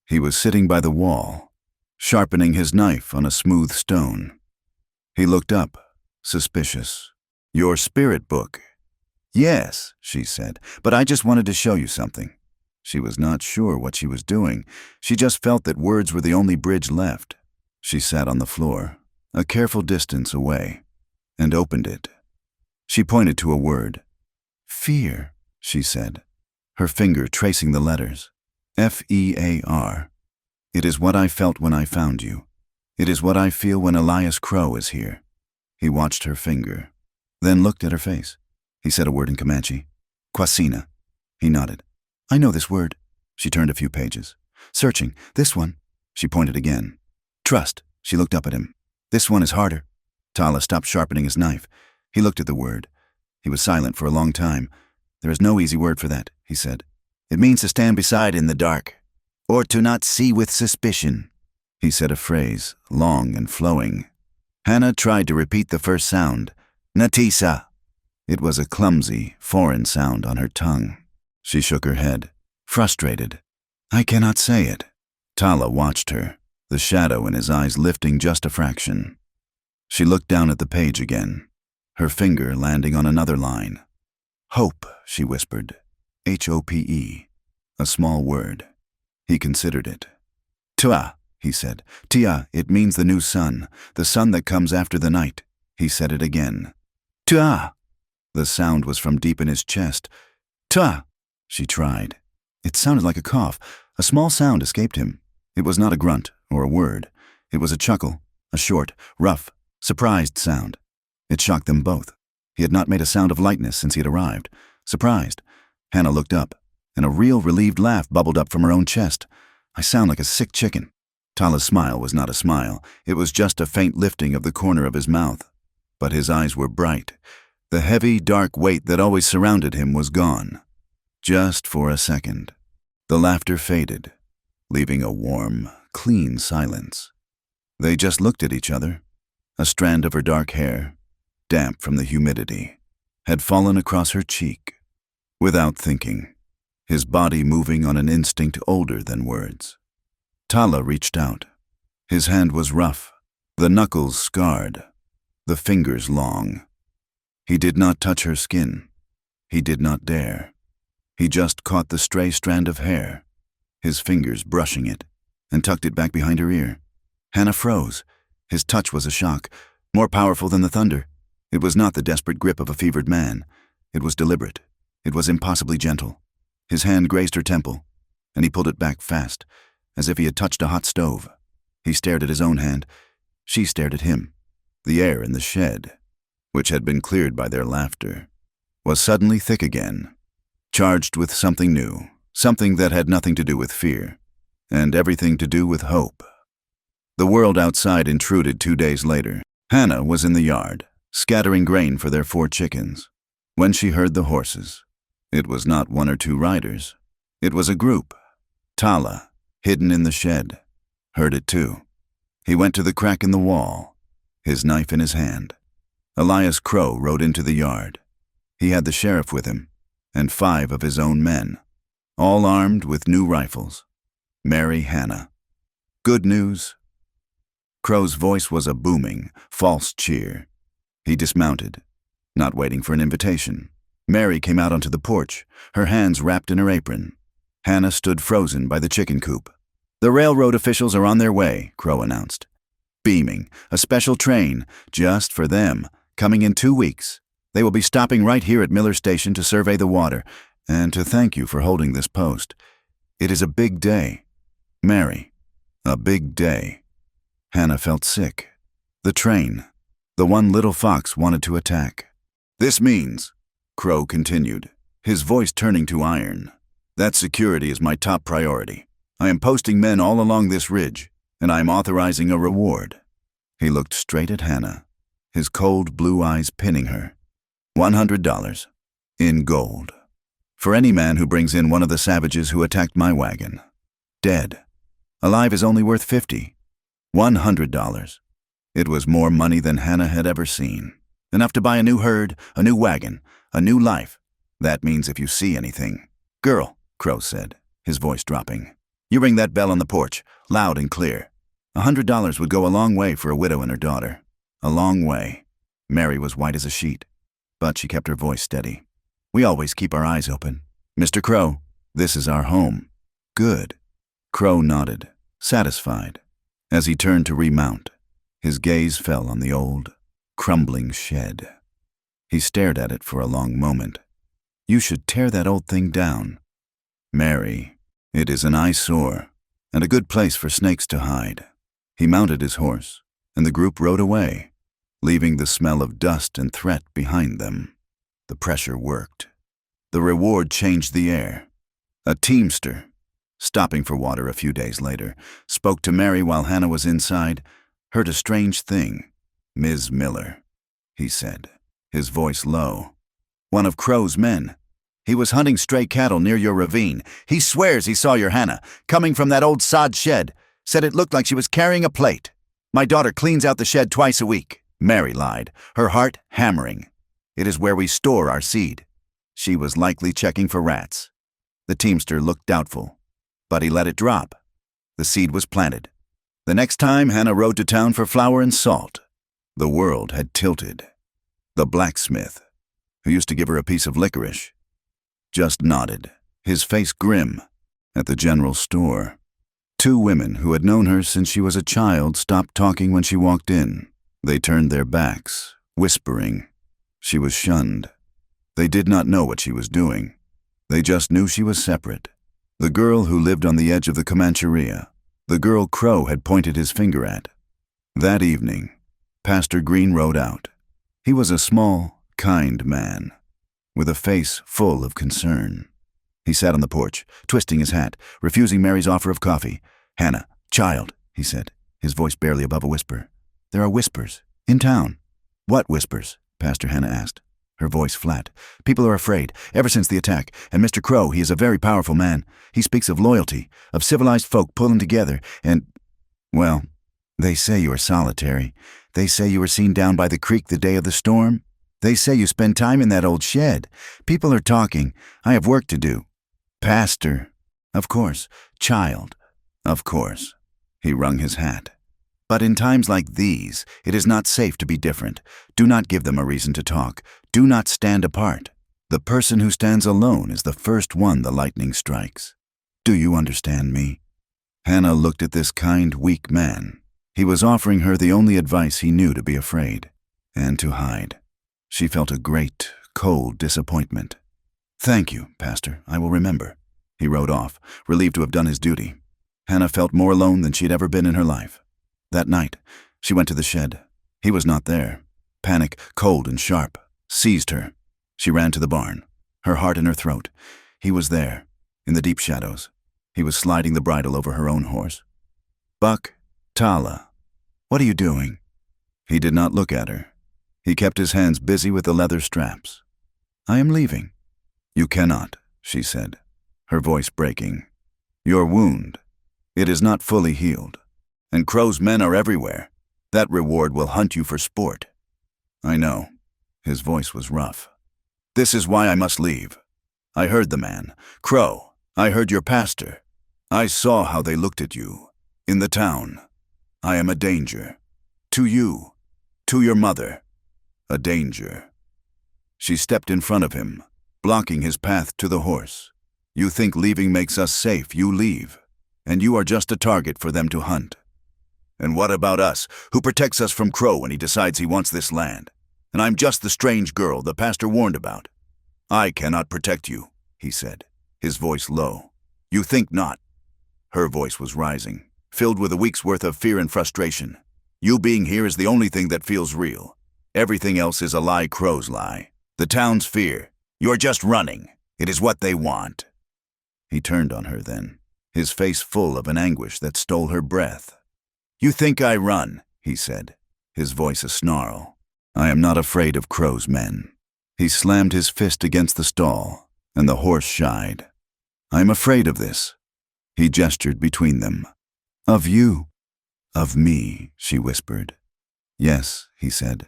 He was sitting by the wall, sharpening his knife on a smooth stone. He looked up, suspicious. "Your spirit book." "Yes," she said, "but I just wanted to show you something." She was not sure what she was doing. She just felt that words were the only bridge left. She sat on the floor, a careful distance away, and opened it. She pointed to a word. "Fear," she said, her finger tracing the letters. "Fear. It is what I felt when I found you. It is what I feel when Elias Crow is here." He watched her finger, then looked at her face. He said a word in Comanche. "Quasina." He nodded. "I know this word." She turned a few pages. "Searching. This one." She pointed again. "Trust." She looked up at him. "This one is harder." Tala stopped sharpening his knife. He looked at the word. He was silent for a long time. "There is no easy word for that," he said. "It means to stand beside in the dark, or to not see with suspicion." He said a phrase, long and flowing. Hannah tried to repeat the first sound, "Natisa." It was a clumsy, foreign sound on her tongue. She shook her head, frustrated. "I cannot say it." Tala watched her, the shadow in his eyes lifting just a fraction. She looked down at the page again, her finger landing on another line. "Hope," she whispered. Hope, a small word. He considered it. "Tua," he said. "Tia, it means the new sun, the sun that comes after the night." He said it again. "Tua." The sound was from deep in his chest. "Tua." She tried. It sounded like a cough. A small sound escaped him. It was not a grunt or a word. It was a chuckle, a short, rough, surprised sound. It shocked them both. He had not made a sound of lightness since he had arrived. Surprised. Hannah looked up, and a real relieved laugh bubbled up from her own chest. "I sound like a sick chicken." Tala's smile was not a smile. It was just a faint lifting of the corner of his mouth. But his eyes were bright. The heavy, dark weight that always surrounded him was gone. Just for a second. The laughter faded, leaving a warm, clean silence. They just looked at each other. A strand of her dark hair, damp from the humidity, had fallen across her cheek. Without thinking, his body moving on an instinct older than words, Tala reached out. His hand was rough, the knuckles scarred, the fingers long. He did not touch her skin. He did not dare. He just caught the stray strand of hair, his fingers brushing it, and tucked it back behind her ear. Hannah froze. His touch was a shock, more powerful than the thunder. It was not the desperate grip of a fevered man. It was deliberate. It was impossibly gentle. His hand grazed her temple, and he pulled it back fast, as if he had touched a hot stove. He stared at his own hand. She stared at him. The air in the shed, which had been cleared by their laughter, was suddenly thick again, charged with something new, something that had nothing to do with fear, and everything to do with hope. The world outside intruded 2 days later. Hannah was in the yard, scattering grain for their 4 chickens, when she heard the horses. It was not 1 or 2 riders. It was a group. Tala, hidden in the shed, heard it too. He went to the crack in the wall, his knife in his hand. Elias Crow rode into the yard. He had the sheriff with him, and 5 of his own men, all armed with new rifles. Marry Hannah. Good news? Crow's voice was a booming, false cheer. He dismounted, not waiting for an invitation. Mary came out onto the porch, her hands wrapped in her apron. Hannah stood frozen by the chicken coop. "The railroad officials are on their way," Crow announced. "Beaming, a special train, just for them, coming in 2 weeks. They will be stopping right here at Miller Station to survey the water, and to thank you for holding this post. It is a big day. Mary, a big day." Hannah felt sick. The train, the one little fox wanted to attack. "This means," Crow continued, his voice turning to iron, "that security is my top priority. I am posting men all along this ridge, and I am authorizing a reward." He looked straight at Hannah, his cold blue eyes pinning her. $100, in gold, for any man who brings in one of the savages who attacked my wagon. Dead. Alive is only worth $50. $100. It was more money than Hannah had ever seen. Enough to buy a new herd, a new wagon, a new life. That means if you see anything. "Girl," Crow said, his voice dropping, "you ring that bell on the porch, loud and clear. $100 would go a long way for a widow and her daughter. A long way." Mary was white as a sheet, but she kept her voice steady. "We always keep our eyes open. Mr. Crow, this is our home." "Good." Crow nodded, satisfied. As he turned to remount, his gaze fell on the old, crumbling shed. He stared at it for a long moment. "You should tear that old thing down." "Mary, it is an eyesore, and a good place for snakes to hide." He mounted his horse, and the group rode away, leaving the smell of dust and threat behind them. The pressure worked. The reward changed the air. A teamster, stopping for water a few days later, spoke to Mary while Hannah was inside, heard a strange thing. "Ms. Miller," he said, his voice low. "One of Crow's men. He was hunting stray cattle near your ravine. He swears he saw your Hannah, coming from that old sod shed. Said it looked like she was carrying a plate. My daughter cleans out the shed twice a week." Mary lied, her heart hammering. "It is where we store our seed." She was likely checking for rats. The teamster looked doubtful, but he let it drop. The seed was planted. The next time Hannah rode to town for flour and salt, the world had tilted. The blacksmith, who used to give her a piece of licorice, just nodded, his face grim, at the general store. 2 women who had known her since she was a child stopped talking when she walked in. They turned their backs, whispering. She was shunned. They did not know what she was doing. They just knew she was separate. The girl who lived on the edge of the Comancheria. The girl Crow had pointed his finger at. That evening, Pastor Green rode out. He was a small, kind man, with a face full of concern. He sat on the porch, twisting his hat, refusing Mary's offer of coffee. "Hannah, child," he said, his voice barely above a whisper. "There are whispers. In town." "What whispers?" Pastor Hannah asked, her voice flat. "People are afraid, ever since the attack, and Mr. Crow, he is a very powerful man. He speaks of loyalty, of civilized folk pulling together, and, well, They say you are solitary. They say you were seen down by the creek the day of the storm. They say you spend time in that old shed. People are talking. I have work to do. Pastor. Of course. Child. Of course. He wrung his hat. But in times like these, it is not safe to be different. Do not give them a reason to talk. Do not stand apart. The person who stands alone is the first one the lightning strikes. Do you understand me? Hannah looked at this kind, weak man. He was offering her the only advice he knew to be afraid, and to hide. She felt a great, cold disappointment. Thank you, Pastor. I will remember. He rode off, relieved to have done his duty. Hannah felt more alone than she'd ever been in her life. That night, she went to the shed. He was not there. Panic, cold and sharp, seized her. She ran to the barn, her heart in her throat. He was there, in the deep shadows. He was sliding the bridle over her own horse. Buck, Tala, what are you doing? He did not look at her. He kept his hands busy with the leather straps. I am leaving. You cannot, she said, her voice breaking. Your wound, it is not fully healed. And Crow's men are everywhere. That reward will hunt you for sport. I know. His voice was rough. This is why I must leave. I heard the man. Crow, I heard your pastor. I saw how they looked at you. In the town. I am a danger. To you. To your mother. A danger. She stepped in front of him, blocking his path to the horse. You think leaving makes us safe, you leave. And you are just a target for them to hunt. And what about us? Who protects us from Crow when he decides he wants this land? And I'm just the strange girl the pastor warned about. I cannot protect you, he said, his voice low. You think not. Her voice was rising, filled with a week's worth of fear and frustration. You being here is the only thing that feels real. Everything else is a lie, Crow's lie. The town's fear. You're just running. It is what they want. He turned on her then, his face full of an anguish that stole her breath. You think I run, he said, his voice a snarl. I am not afraid of Crow's men. He slammed his fist against the stall, and the horse shied. I am afraid of this. He gestured between them. Of you. Of me, she whispered. Yes, he said.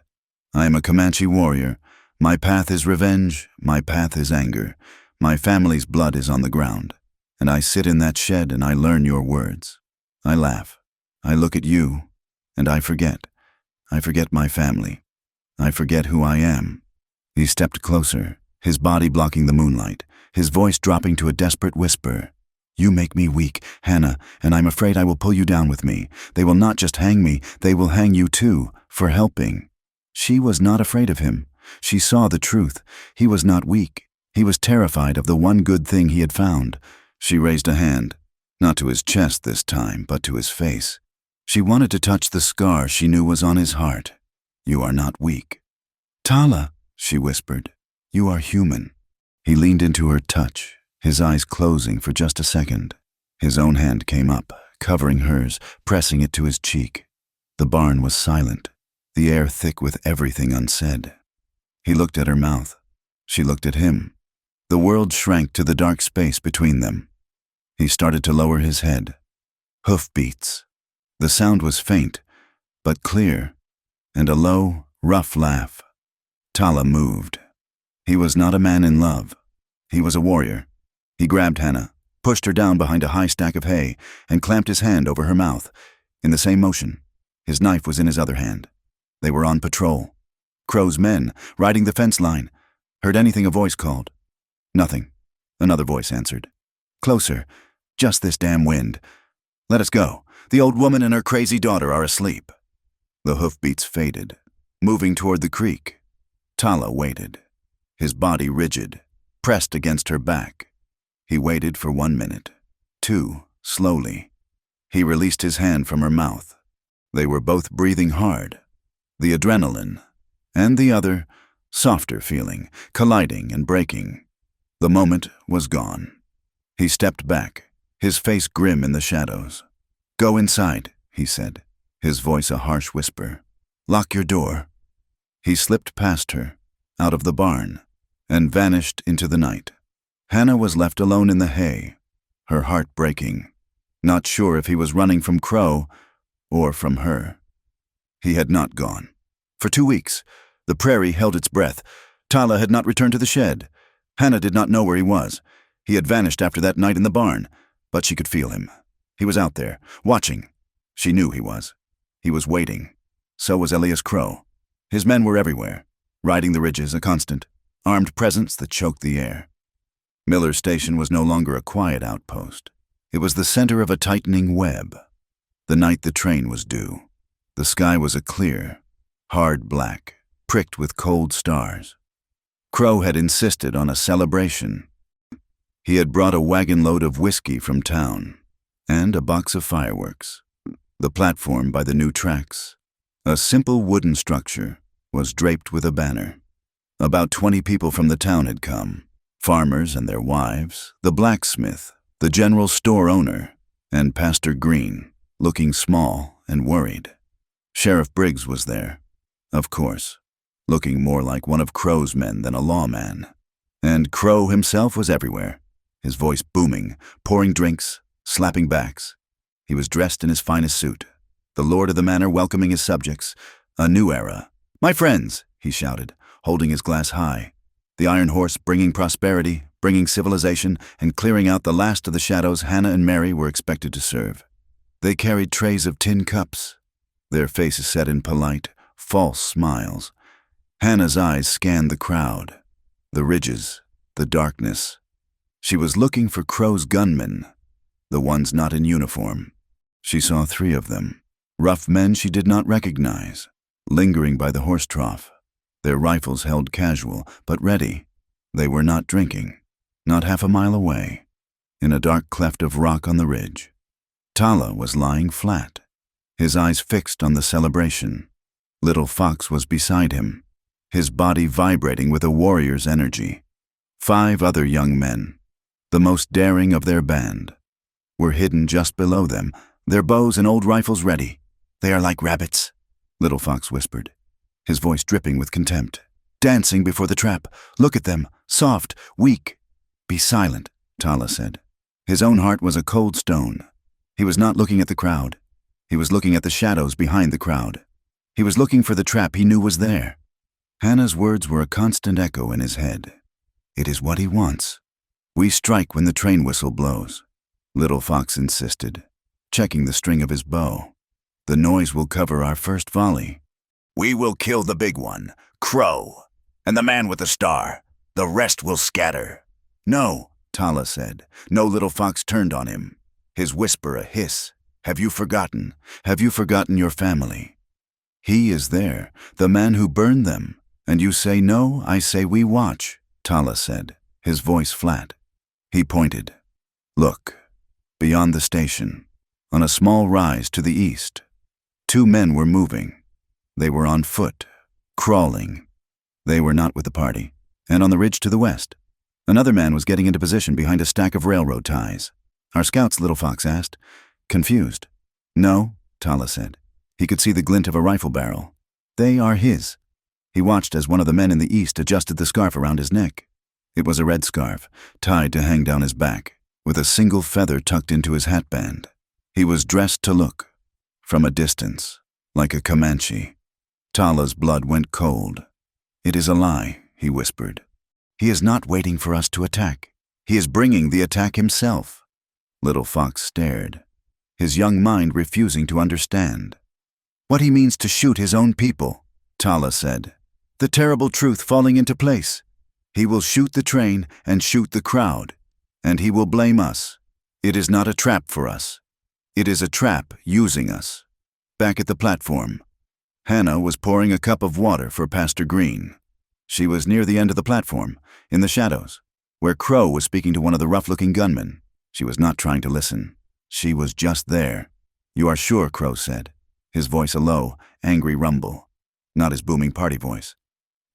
I am a Comanche warrior. My path is revenge, my path is anger. My family's blood is on the ground. And I sit in that shed and I learn your words. I laugh. I look at you, and I forget. I forget my family. I forget who I am. He stepped closer, his body blocking the moonlight, his voice dropping to a desperate whisper. You make me weak, Hannah, and I'm afraid I will pull you down with me. They will not just hang me, they will hang you too, for helping. She was not afraid of him. She saw the truth. He was not weak. He was terrified of the one good thing he had found. She raised a hand, not to his chest this time, but to his face. She wanted to touch the scar she knew was on his heart. You are not weak. Tala, she whispered, you are human. He leaned into her touch, his eyes closing for just a second. His own hand came up, covering hers, pressing it to his cheek. The barn was silent, the air thick with everything unsaid. He looked at her mouth. She looked at him. The world shrank to the dark space between them. He started to lower his head. Hoofbeats. The sound was faint, but clear, and a low, rough laugh. Tala moved. He was not a man in love. He was a warrior. He grabbed Hannah, pushed her down behind a high stack of hay, and clamped his hand over her mouth. In the same motion, his knife was in his other hand. They were on patrol. Crow's men, riding the fence line. Heard anything a voice called? Nothing. Another voice answered. Closer. Just this damn wind. Let us go. The old woman and her crazy daughter are asleep. The hoofbeats faded, moving toward the creek. Tala waited, his body rigid, pressed against her back. He waited for 1 minute, 2, slowly. He released his hand from her mouth. They were both breathing hard, the adrenaline, and the other, softer feeling, colliding and breaking. The moment was gone. He stepped back, his face grim in the shadows. Go inside, he said, his voice a harsh whisper. Lock your door. He slipped past her, out of the barn, and vanished into the night. Hannah was left alone in the hay, her heart breaking, not sure if he was running from Crow or from her. He had not gone. For 2 weeks, the prairie held its breath. Tala had not returned to the shed. Hannah did not know where he was. He had vanished after that night in the barn, but she could feel him. He was out there, watching. She knew he was. He was waiting. So was Elias Crow. His men were everywhere, riding the ridges, a constant, armed presence that choked the air. Miller's station was no longer a quiet outpost. It was the center of a tightening web. The night the train was due, the sky was a clear, hard black, pricked with cold stars. Crow had insisted on a celebration. He had brought a wagon load of whiskey from town and a box of fireworks. The platform by the new tracks, a simple wooden structure, was draped with a banner. About 20 people from the town had come, farmers and their wives, the blacksmith, the general store owner, and Pastor Green, looking small and worried. Sheriff Briggs was there, of course, looking more like one of Crow's men than a lawman. And Crow himself was everywhere, his voice booming, pouring drinks, slapping backs. He was dressed in his finest suit, the lord of the manor welcoming his subjects. A new era. "My friends," he shouted, holding his glass high. The iron horse bringing prosperity, bringing civilization, and clearing out the last of the shadows Hannah and Mary were expected to serve. They carried trays of tin cups, their faces set in polite, false smiles. Hannah's eyes scanned the crowd, the ridges, the darkness. She was looking for Crow's gunmen, the ones not in uniform. She saw 3 of them, rough men she did not recognize, lingering by the horse trough, their rifles held casual, but ready. They were not drinking, not half a mile away, in a dark cleft of rock on the ridge. Tala was lying flat, his eyes fixed on the celebration. Little Fox was beside him, his body vibrating with a warrior's energy. 5 other young men, the most daring of their band, were hidden just below them, their bows and old rifles ready. "They are like rabbits," Little Fox whispered, his voice dripping with contempt. "Dancing before the trap. Look at them, soft, weak." "Be silent," Tala said. His own heart was a cold stone. He was not looking at the crowd. He was looking at the shadows behind the crowd. He was looking for the trap he knew was there. Hannah's words were a constant echo in his head. "It is what he wants. We strike when the train whistle blows," Little Fox insisted, checking the string of his bow. "The noise will cover our first volley." "We will kill the big one, Crow, and the man with the star. The rest will scatter." "No," Tala said. No, Little Fox turned on him, his whisper a hiss. "Have you forgotten? Have you forgotten your family? He is there, the man who burned them. And you say no, I say we watch," Tala said, his voice flat. He pointed. "Look, beyond the station, on a small rise to the east. 2 men were moving. They were on foot, crawling. They were not with the party. And on the ridge to the west, another man was getting into position behind a stack of railroad ties." "Our scouts?" Little Fox asked, confused. "No," Tala said. He could see the glint of a rifle barrel. "They are his." He watched as one of the men in the east adjusted the scarf around his neck. It was a red scarf, tied to hang down his back, with a single feather tucked into his hatband. He was dressed to look, from a distance, like a Comanche. Tala's blood went cold. "It is a lie," he whispered. "He is not waiting for us to attack. He is bringing the attack himself." Little Fox stared, his young mind refusing to understand. "What he means to shoot his own people," Tala said. "The terrible truth falling into place. He will shoot the train and shoot the crowd, and he will blame us. It is not a trap for us. It is a trap using us." Back at the platform, Hannah was pouring a cup of water for Pastor Green. She was near the end of the platform, in the shadows, where Crow was speaking to one of the rough-looking gunmen. She was not trying to listen. She was just there. "You are sure?" Crow said, his voice a low, angry rumble, not his booming party voice.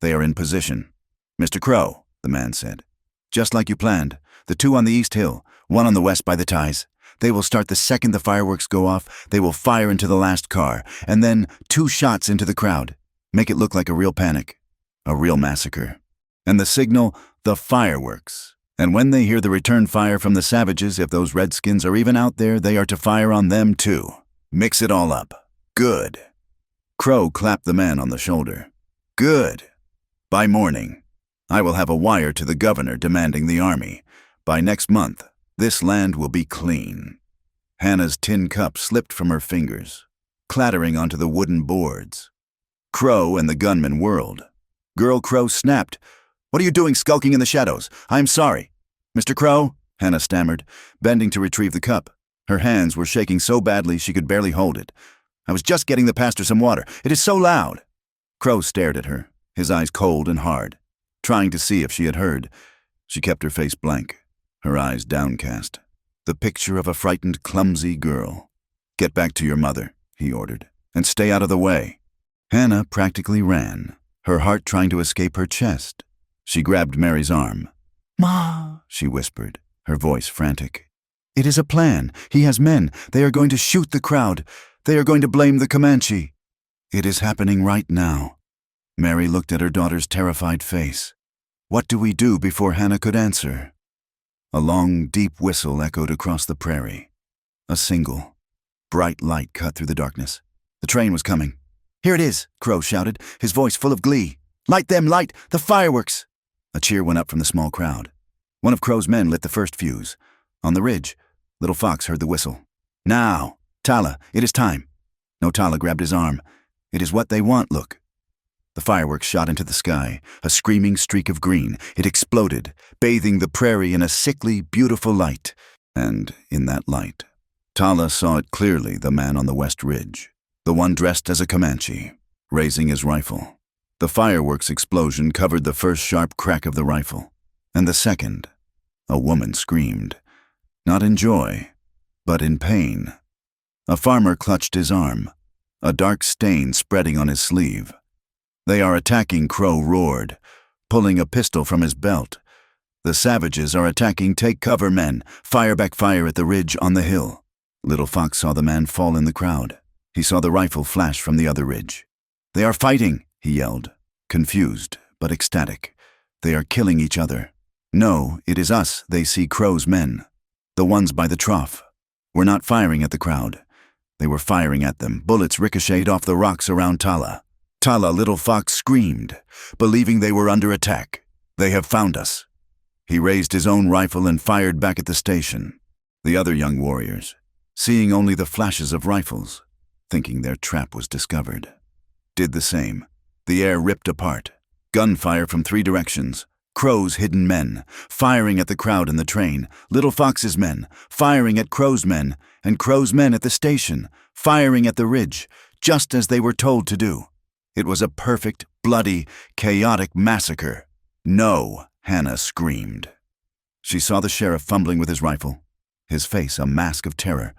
"They are in position." "Mr. Crow," the man said. "Just like you planned, the 2 on the east hill, 1 on the west by the ties. They will start the second the fireworks go off. They will fire into the last car, and then 2 shots into the crowd. Make it look like a real panic, a real massacre. And the signal, the fireworks. And when they hear the return fire from the savages, if those redskins are even out there, they are to fire on them too. Mix it all up. Good. Crow clapped the man on the shoulder. Good. By morning, I will have a wire to the governor demanding the army. By next month, this land will be clean. Hannah's tin cup slipped from her fingers, clattering onto the wooden boards. Crow and the gunman whirled. Girl Crow snapped. What are you doing skulking in the shadows? I am sorry. Mr. Crow, Hannah stammered, bending to retrieve the cup. Her hands were shaking so badly she could barely hold it. I was just getting the pastor some water. It is so loud. Crow stared at her, his eyes cold and hard, trying to see if she had heard. She kept her face blank, her eyes downcast. The picture of a frightened, clumsy girl. Get back to your mother, he ordered, and stay out of the way. Hannah practically ran, her heart trying to escape her chest. She grabbed Mary's arm. Ma, she whispered, her voice frantic. It is a plan. He has men. They are going to shoot the crowd. They are going to blame the Comanche. It is happening right now. Mary looked at her daughter's terrified face. What do we do before Hannah could answer? A long, deep whistle echoed across the prairie. A single, bright light cut through the darkness. The train was coming. Here it is, Crow shouted, his voice full of glee. Light them, light! The fireworks! A cheer went up from the small crowd. One of Crow's men lit the first fuse. On the ridge, Little Fox heard the whistle. Now, Tala, it is time. No, Tala grabbed his arm. It is what they want, look. The fireworks shot into the sky, a screaming streak of green. It exploded, bathing the prairie in a sickly, beautiful light. And in that light, Tala saw it clearly, the man on the west ridge, the one dressed as a Comanche, raising his rifle. The fireworks explosion covered the first sharp crack of the rifle, and the second. A woman screamed, not in joy, but in pain. A farmer clutched his arm, a dark stain spreading on his sleeve. They are attacking, Crow roared, pulling a pistol from his belt. The savages are attacking. Take cover, men. Fire back fire at the ridge on the hill. Little Fox saw the man fall in the crowd. He saw the rifle flash from the other ridge. They are fighting, he yelled, confused but ecstatic. They are killing each other. No, it is us. They see Crow's men, the ones by the trough. Were not firing at the crowd. They were firing at them. Bullets ricocheted off the rocks around Tala. Tala, Little Fox screamed, believing they were under attack. They have found us. He raised his own rifle and fired back at the station. The other young warriors, seeing only the flashes of rifles, thinking their trap was discovered, did the same. The air ripped apart. Gunfire from 3 directions. Crow's hidden men, firing at the crowd in the train. Little Fox's men, firing at Crow's men, and Crow's men at the station, firing at the ridge, just as they were told to do. It was a perfect, bloody, chaotic massacre. No, Hannah screamed. She saw the sheriff fumbling with his rifle, his face a mask of terror.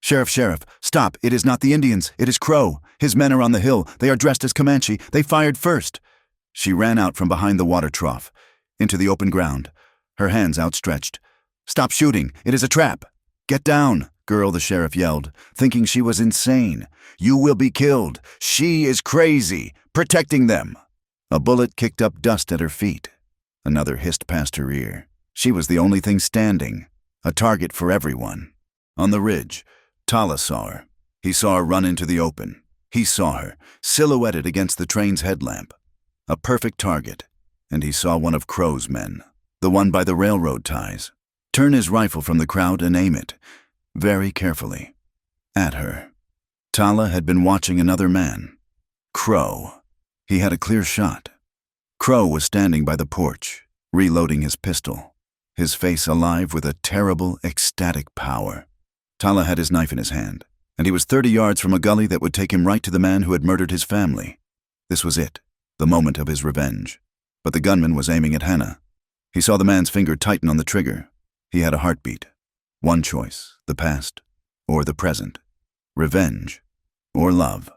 Sheriff, sheriff, stop. It is not the Indians. It is Crow. His men are on the hill. They are dressed as Comanche. They fired first. She ran out from behind the water trough, into the open ground, her hands outstretched. Stop shooting. It is a trap. Get down, girl, the sheriff yelled, thinking she was insane. You will be killed. She is crazy. Protecting them. A bullet kicked up dust at her feet. Another hissed past her ear. She was the only thing standing, a target for everyone. On the ridge, Tala saw her. He saw her run into the open. He saw her, silhouetted against the train's headlamp. A perfect target. And he saw one of Crow's men, the one by the railroad ties, turn his rifle from the crowd and aim it, very carefully, at her. Tala had been watching another man, Crow. He had a clear shot. Crow was standing by the porch, reloading his pistol, his face alive with a terrible, ecstatic power. Tala had his knife in his hand, and he was 30 yards from a gully that would take him right to the man who had murdered his family. This was it, the moment of his revenge. But the gunman was aiming at Hannah. He saw the man's finger tighten on the trigger. He had a heartbeat. One choice, the past or the present, revenge or love.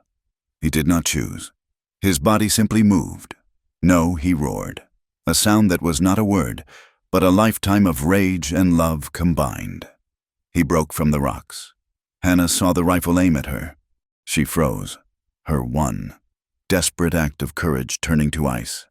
He did not choose. His body simply moved. No, he roared, a sound that was not a word, but a lifetime of rage and love combined. He broke from the rocks. Hannah saw the rifle aim at her. She froze, her one desperate act of courage turning to ice.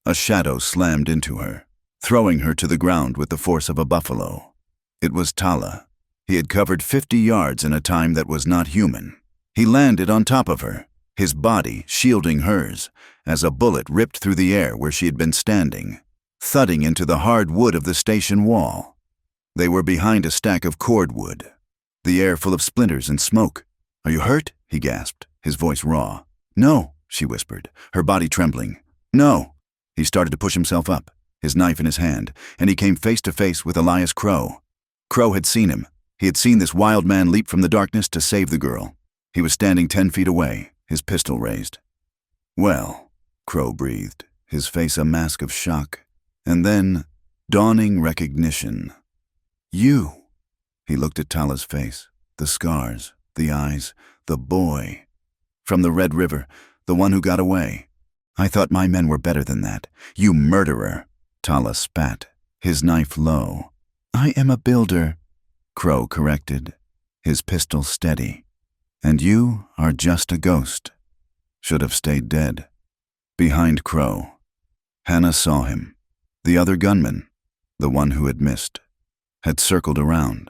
A shadow slammed into her, throwing her to the ground with the force of a buffalo. It was Tala. He had covered 50 yards in a time that was not human. He landed on top of her, his body shielding hers, as a bullet ripped through the air where she had been standing, thudding into the hard wood of the station wall. They were behind a stack of cordwood, the air full of splinters and smoke. "Are you hurt?" he gasped, his voice raw. "No," she whispered, her body trembling. "No." He started to push himself up, his knife in his hand, and he came face to face with Elias Crow. Crow had seen him. He had seen this wild man leap from the darkness to save the girl. He was standing 10 feet away, his pistol raised. "Well," Crow breathed, his face a mask of shock, and then dawning recognition. "You." He looked at Tala's face, the scars, the eyes, the boy. "From the Red River, the one who got away. I thought my men were better than that. You murderer." Tala spat, his knife low. "I am a builder," Crow corrected, his pistol steady. "And you are just a ghost. Should have stayed dead." Behind Crow, Hannah saw him. The other gunman, the one who had missed, had circled around.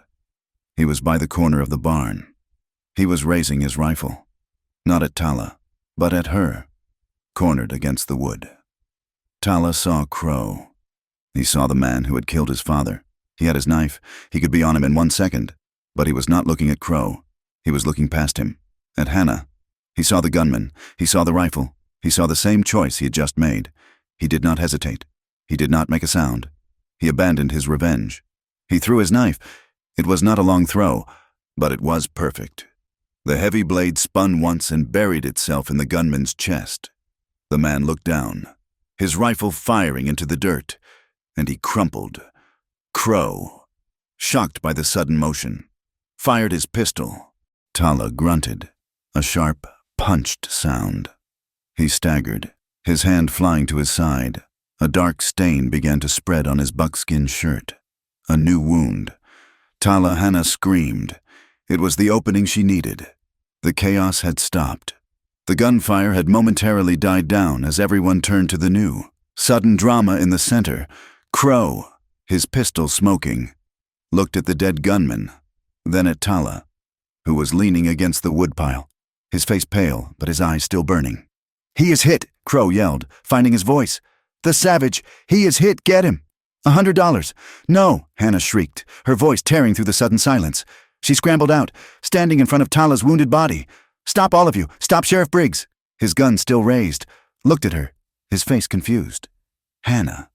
He was by the corner of the barn. He was raising his rifle, not at Tala, but at her, cornered against the wood. Tala saw Crow. He saw the man who had killed his father. He had his knife. He could be on him in 1 second. But he was not looking at Crow. He was looking past him, at Hannah. He saw the gunman. He saw the rifle. He saw the same choice he had just made. He did not hesitate. He did not make a sound. He abandoned his revenge. He threw his knife. It was not a long throw, but it was perfect. The heavy blade spun once and buried itself in the gunman's chest. The man looked down, his rifle firing into the dirt, and he crumpled. Crow, shocked by the sudden motion, fired his pistol. Tala grunted, a sharp, punched sound. He staggered, his hand flying to his side. A dark stain began to spread on his buckskin shirt. A new wound. Hannah screamed. It was the opening she needed. The chaos had stopped. The gunfire had momentarily died down as everyone turned to the new, sudden drama in the center. Crow, his pistol smoking, looked at the dead gunman, then at Tala, who was leaning against the woodpile, his face pale but his eyes still burning. "He is hit," Crow yelled, finding his voice. "The savage! He is hit! Get him! $100! No!" Hannah shrieked, her voice tearing through the sudden silence. She scrambled out, standing in front of Tala's wounded body. "Stop, all of you! Stop Sheriff Briggs!" His gun still raised, looked at her, his face confused. "Hannah,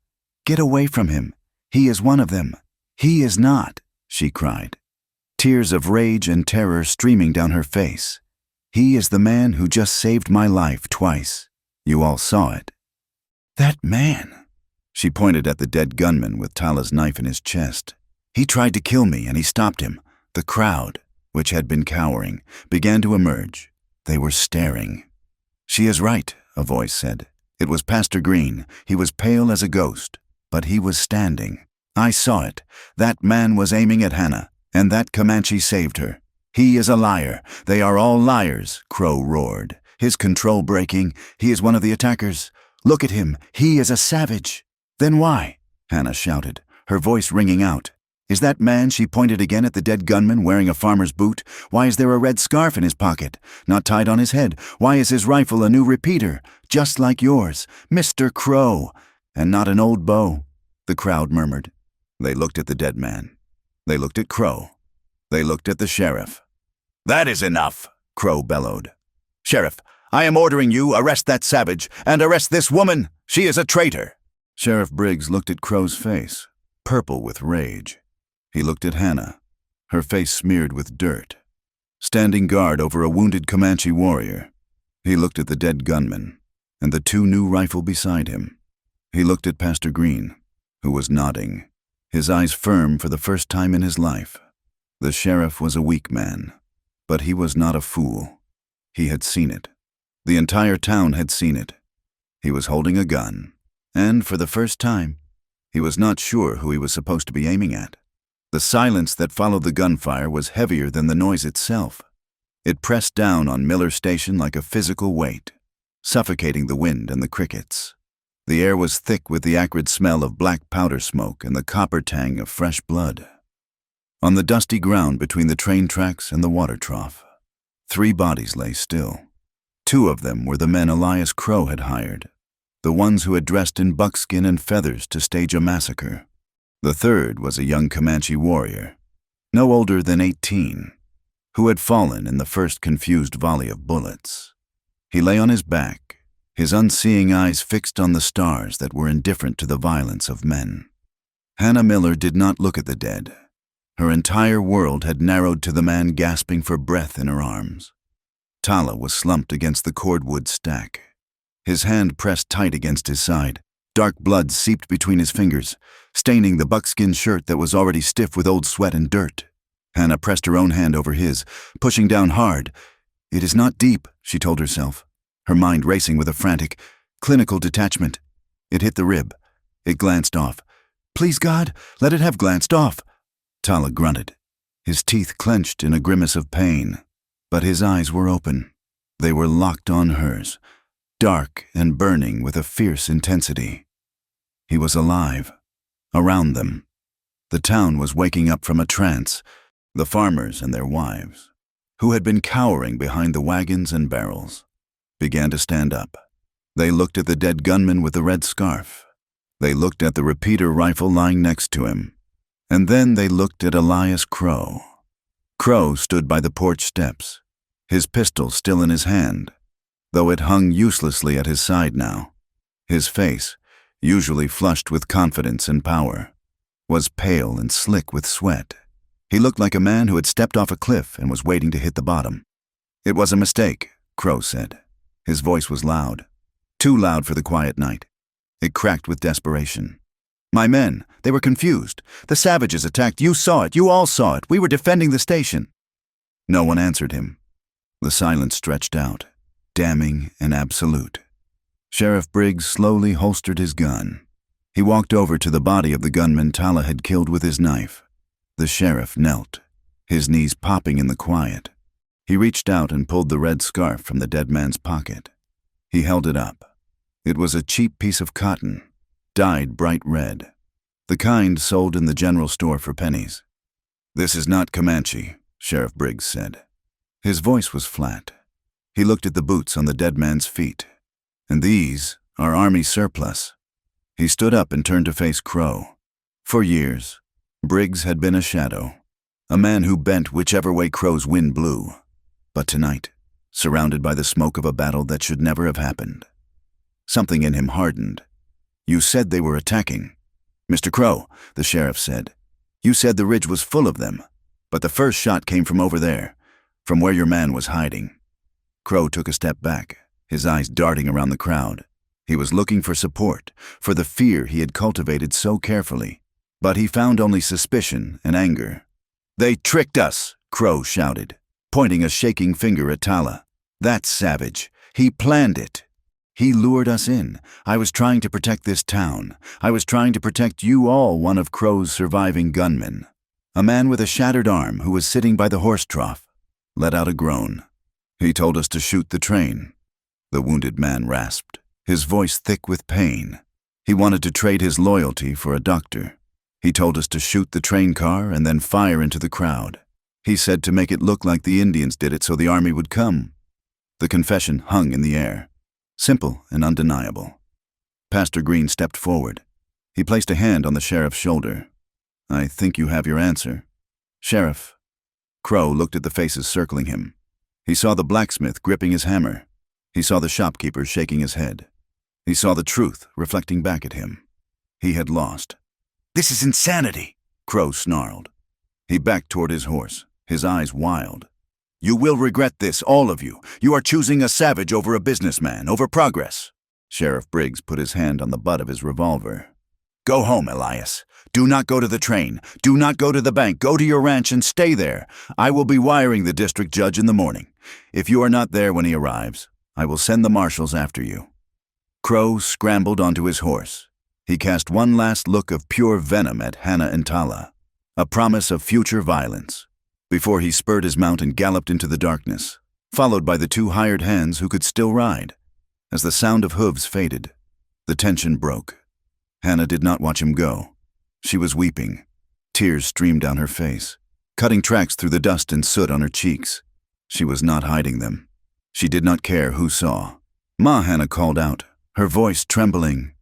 get away from him. He is one of them. He is not," she cried, tears of rage and terror streaming down her face. "He is the man who just saved my life twice. You all saw it." "That man," she pointed at the dead gunman with Tala's knife in his chest. "He tried to kill me and he stopped him." The crowd, which had been cowering, began to emerge. They were staring. "She is right," a voice said. It was Pastor Green. He was pale as a ghost, but he was standing. "I saw it. That man was aiming at Hannah, and that Comanche saved her. He is a liar. They are all liars," Crow roared, his control breaking. "He is one of the attackers. Look at him. He is a savage." "Then why?" Hannah shouted, her voice ringing out. "Is that man," she pointed again at the dead gunman, wearing a farmer's boot? "Why is there a red scarf in his pocket, not tied on his head? Why is his rifle a new repeater, just like yours, Mr. Crow, and not an old bow?" The crowd murmured. They looked at the dead man. They looked at Crow. They looked at the sheriff. "That is enough," Crow bellowed. "Sheriff, I am ordering you arrest that savage and arrest this woman. She is a traitor." Sheriff Briggs looked at Crow's face, purple with rage. He looked at Hannah, her face smeared with dirt, standing guard over a wounded Comanche warrior. He looked at the dead gunman and the 2 new rifle beside him. He looked at Pastor Green, who was nodding, his eyes firm for the first time in his life. The sheriff was a weak man, but he was not a fool. He had seen it. The entire town had seen it. He was holding a gun, and for the first time, he was not sure who he was supposed to be aiming at. The silence that followed the gunfire was heavier than the noise itself. It pressed down on Miller Station like a physical weight, suffocating the wind and the crickets. The air was thick with the acrid smell of black powder smoke and the copper tang of fresh blood. On the dusty ground between the train tracks and the water trough, 3 bodies lay still. 2 of them were the men Elias Crow had hired, the ones who had dressed in buckskin and feathers to stage a massacre. The third was a young Comanche warrior, no older than 18, who had fallen in the first confused volley of bullets. He lay on his back, his unseeing eyes fixed on the stars that were indifferent to the violence of men. Hannah Miller did not look at the dead. Her entire world had narrowed to the man gasping for breath in her arms. Tala was slumped against the cordwood stack, his hand pressed tight against his side. Dark blood seeped between his fingers, staining the buckskin shirt that was already stiff with old sweat and dirt. Hannah pressed her own hand over his, pushing down hard. It is not deep, she told herself, her mind racing with a frantic, clinical detachment. It hit the rib. It glanced off. Please God, let it have glanced off. Tala grunted, his teeth clenched in a grimace of pain, but his eyes were open. They were locked on hers, dark and burning with a fierce intensity. He was alive. Around them, the town was waking up from a trance, the farmers and their wives, who had been cowering behind the wagons and barrels, began to stand up. They looked at the dead gunman with the red scarf. They looked at the repeater rifle lying next to him. And then they looked at Elias Crow. Crow stood by the porch steps, his pistol still in his hand, though it hung uselessly at his side now. His face, usually flushed with confidence and power, was pale and slick with sweat. He looked like a man who had stepped off a cliff and was waiting to hit the bottom. It was a mistake, Crow said. His voice was loud, too loud for the quiet night. It cracked with desperation. My men, they were confused. The savages attacked. You saw it. You all saw it. We were defending the station. No one answered him. The silence stretched out, damning and absolute. Sheriff Briggs slowly holstered his gun. He walked over to the body of the gunman Tala had killed with his knife. The sheriff knelt, his knees popping in the quiet. He reached out and pulled the red scarf from the dead man's pocket. He held it up. It was a cheap piece of cotton, dyed bright red, the kind sold in the general store for pennies. This is not Comanche, Sheriff Briggs said. His voice was flat. He looked at the boots on the dead man's feet. And these are Army surplus. He stood up and turned to face Crow. For years, Briggs had been a shadow, a man who bent whichever way Crow's wind blew. But tonight, surrounded by the smoke of a battle that should never have happened, something in him hardened. You said they were attacking. Mr. Crow, the sheriff said. You said the ridge was full of them, but the first shot came from over there, from where your man was hiding. Crow took a step back, his eyes darting around the crowd. He was looking for support, for the fear he had cultivated so carefully, but he found only suspicion and anger. They tricked us, Crow shouted, pointing a shaking finger at Tala. That's savage. He planned it. He lured us in. I was trying to protect this town. I was trying to protect you all, one of Crow's surviving gunmen. A man with a shattered arm who was sitting by the horse trough let out a groan. He told us to shoot the train. The wounded man rasped, his voice thick with pain. He wanted to trade his loyalty for a doctor. He told us to shoot the train car and then fire into the crowd. He said to make it look like the Indians did it so the army would come. The confession hung in the air, simple and undeniable. Pastor Green stepped forward. He placed a hand on the sheriff's shoulder. I think you have your answer. Sheriff. Crow looked at the faces circling him. He saw the blacksmith gripping his hammer. He saw the shopkeeper shaking his head. He saw the truth reflecting back at him. He had lost. This is insanity, Crow snarled. He backed toward his horse, his eyes wild. You will regret this, all of you. You are choosing a savage over a businessman, over progress. Sheriff Briggs put his hand on the butt of his revolver. Go home, Elias. Do not go to the train. Do not go to the bank. Go to your ranch and stay there. I will be wiring the district judge in the morning. If you are not there when he arrives, I will send the marshals after you. Crow scrambled onto his horse. He cast one last look of pure venom at Hannah and Tala, a promise of future violence, before he spurred his mount and galloped into the darkness, followed by the 2 hired hands who could still ride. As the sound of hooves faded, the tension broke. Hannah did not watch him go. She was weeping. Tears streamed down her face, cutting tracks through the dust and soot on her cheeks. She was not hiding them. She did not care who saw. "Ma," Hannah called out, her voice trembling.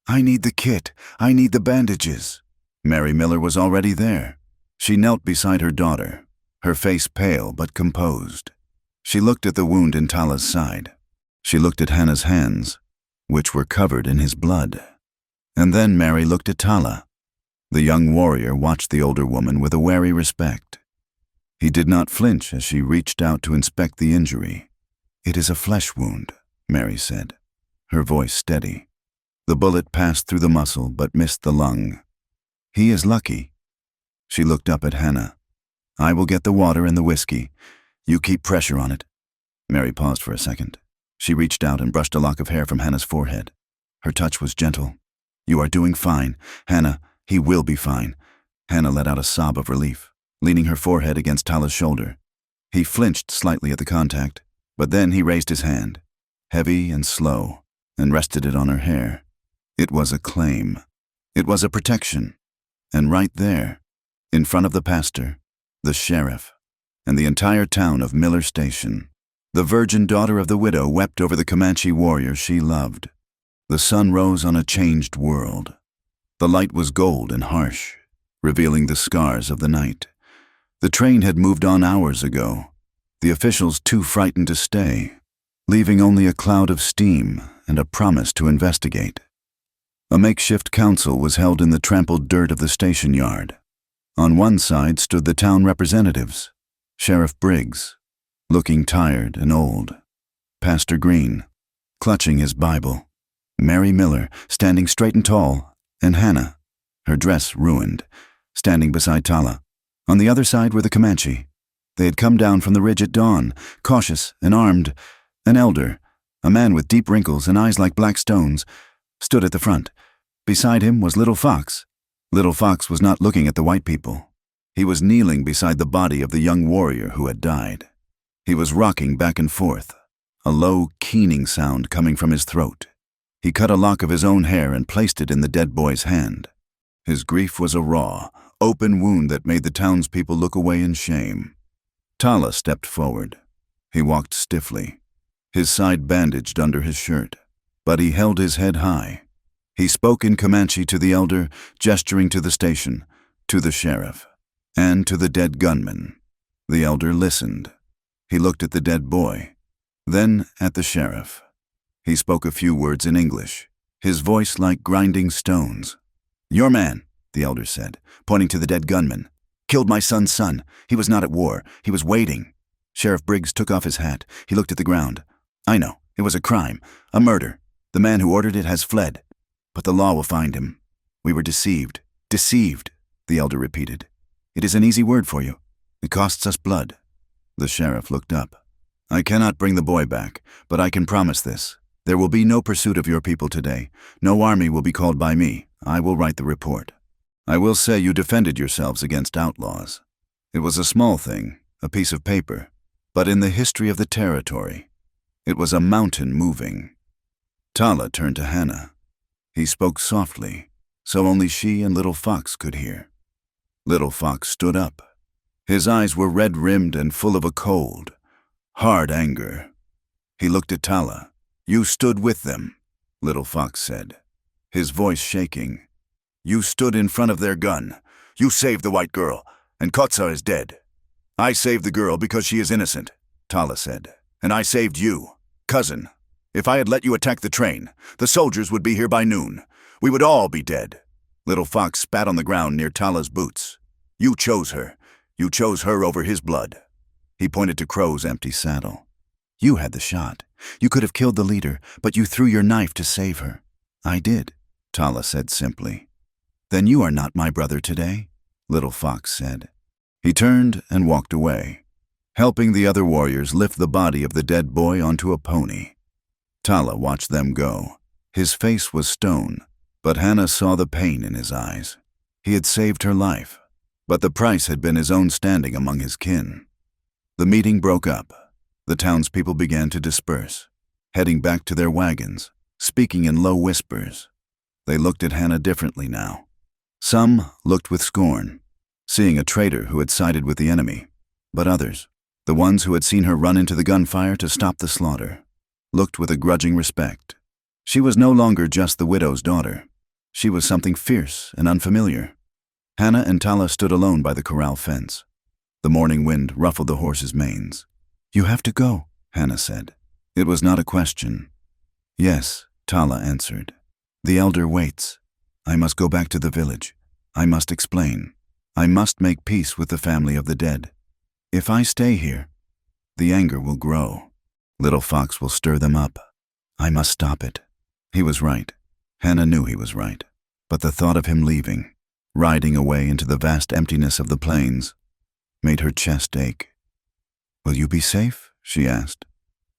"I need the kit. I need the bandages." Mary Miller was already there. She knelt beside her daughter, her face pale but composed. She looked at the wound in Tala's side. She looked at Hannah's hands, which were covered in his blood. And then Mary looked at Tala. The young warrior watched the older woman with a wary respect. He did not flinch as she reached out to inspect the injury. "It is a flesh wound," Mary said, her voice steady. The bullet passed through the muscle but missed the lung. "He is lucky." She looked up at Hannah. "I will get the water and the whiskey. You keep pressure on it." Mary paused for a second. She reached out and brushed a lock of hair from Hannah's forehead. Her touch was gentle. "You are doing fine. Hannah, he will be fine." Hannah let out a sob of relief, leaning her forehead against Tala's shoulder. He flinched slightly at the contact, but then he raised his hand, heavy and slow, and rested it on her hair. It was a claim. It was a protection. And right there, in front of the pastor, the sheriff, and the entire town of Miller Station, the virgin daughter of the widow wept over the Comanche warrior she loved. The sun rose on a changed world. The light was gold and harsh, revealing the scars of the night. The train had moved on hours ago, the officials too frightened to stay, leaving only a cloud of steam and a promise to investigate. A makeshift council was held in the trampled dirt of the station yard. On one side stood the town representatives, Sheriff Briggs, looking tired and old, Pastor Green, clutching his Bible, Mary Miller, standing straight and tall, and Hannah, her dress ruined, standing beside Tala. On the other side were the Comanche. They had come down from the ridge at dawn, cautious and armed. An elder, a man with deep wrinkles and eyes like black stones, stood at the front. Beside him was Little Fox. Little Fox was not looking at the white people. He was kneeling beside the body of the young warrior who had died. He was rocking back and forth, a low, keening sound coming from his throat. He cut a lock of his own hair and placed it in the dead boy's hand. His grief was a raw, open wound that made the townspeople look away in shame. Tala stepped forward. He walked stiffly, his side bandaged under his shirt, but he held his head high. He spoke in Comanche to the elder, gesturing to the station, to the sheriff, and to the dead gunman. The elder listened. He looked at the dead boy, then at the sheriff. He spoke a few words in English, his voice like grinding stones. "Your man," the elder said, pointing to the dead gunman, "killed my son's son. He was not at war. He was waiting." Sheriff Briggs took off his hat. He looked at the ground. "I know. It was a crime, a murder. The man who ordered it has fled. But the law will find him. We were deceived." "Deceived," the elder repeated. "It is an easy word for you. It costs us blood." The sheriff looked up. "I cannot bring the boy back, but I can promise this. There will be no pursuit of your people today. No army will be called by me. I will write the report. I will say you defended yourselves against outlaws. It was a small thing, a piece of paper, but in the history of the territory, it was a mountain moving." Tala turned to Hannah. He spoke softly, so only she and Little Fox could hear. Little Fox stood up. His eyes were red-rimmed and full of a cold, hard anger. He looked at Tala. "You stood with them," Little Fox said, his voice shaking. "You stood in front of their gun. You saved the white girl, and Kotsa is dead." "I saved the girl because she is innocent," Tala said, "and I saved you, cousin. If I had let you attack the train, the soldiers would be here by noon. We would all be dead." Little Fox spat on the ground near Tala's boots. "You chose her. You chose her over his blood." He pointed to Crow's empty saddle. "You had the shot. You could have killed the leader, but you threw your knife to save her." "I did," Tala said simply. "Then you are not my brother today," Little Fox said. He turned and walked away, helping the other warriors lift the body of the dead boy onto a pony. Tala watched them go. His face was stone, but Hannah saw the pain in his eyes. He had saved her life, but the price had been his own standing among his kin. The meeting broke up. The townspeople began to disperse, heading back to their wagons, speaking in low whispers. They looked at Hannah differently now. Some looked with scorn, seeing a traitor who had sided with the enemy, but others, The ones who had seen her run into the gunfire to stop the slaughter looked with a grudging respect. She was no longer just the widow's daughter. She was something fierce and unfamiliar. Hannah and Tala stood alone by the corral fence. The morning wind ruffled the horses' manes. "You have to go," Hannah said. It was not a question. "Yes," Tala answered. "The elder waits. I must go back to the village. I must explain. I must make peace with the family of the dead. If I stay here, the anger will grow. Little Fox will stir them up. I must stop it." He was right. Hannah knew he was right. But the thought of him leaving, riding away into the vast emptiness of the plains, made her chest ache. "Will you be safe?" she asked.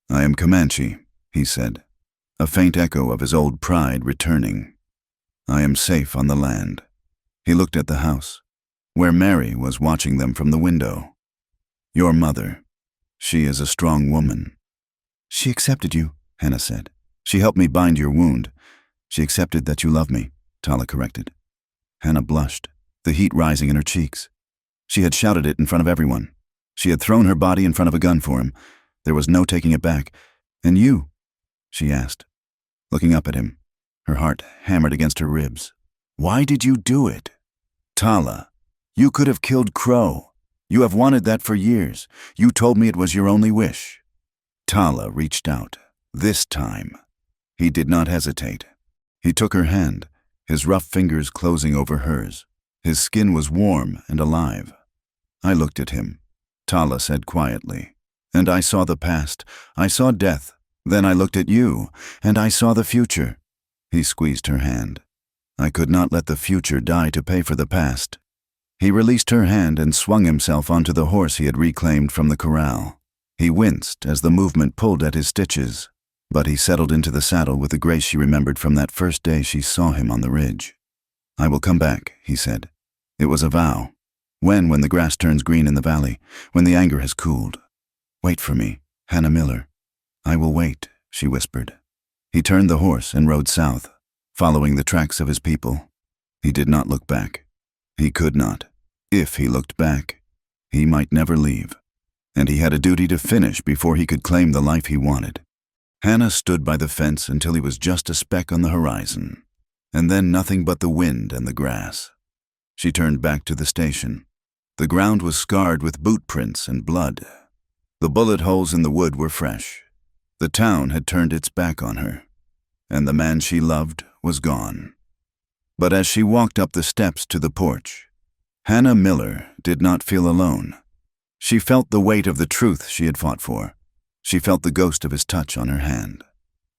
"I am Comanche," he said, a faint echo of his old pride returning. "I am safe on the land." He looked at the house, where Mary was watching them from the window. "Your mother. She is a strong woman." "She accepted you," Hannah said. "She helped me bind your wound. She accepted that you love me," Tala corrected. Hannah blushed, the heat rising in her cheeks. She had shouted it in front of everyone. She had thrown her body in front of a gun for him. There was no taking it back. "And you?" she asked, looking up at him, her heart hammered against her ribs. "Why did you do it?" "Tala, you could have killed Crow. You have wanted that for years. You told me it was your only wish." Tala reached out. This time, he did not hesitate. He took her hand, his rough fingers closing over hers. His skin was warm and alive. "I looked at him," Tala said quietly, "and I saw the past. I saw death. Then I looked at you, and I saw the future." He squeezed her hand. "I could not let the future die to pay for the past." He released her hand and swung himself onto the horse he had reclaimed from the corral. He winced as the movement pulled at his stitches, but he settled into the saddle with the grace she remembered from that first day she saw him on the ridge. "I will come back," he said. It was a vow. When the grass turns green in the valley, when the anger has cooled. "Wait for me, Hannah Miller." "I will wait," she whispered. He turned the horse and rode south, following the tracks of his people. He did not look back. He could not. If he looked back, he might never leave. And he had a duty to finish before he could claim the life he wanted. Hannah stood by the fence until he was just a speck on the horizon, and then nothing but the wind and the grass. She turned back to the station. The ground was scarred with boot prints and blood. The bullet holes in the wood were fresh. The town had turned its back on her, and the man she loved was gone. But as she walked up the steps to the porch, Hannah Miller did not feel alone. She felt the weight of the truth she had fought for. She felt the ghost of his touch on her hand.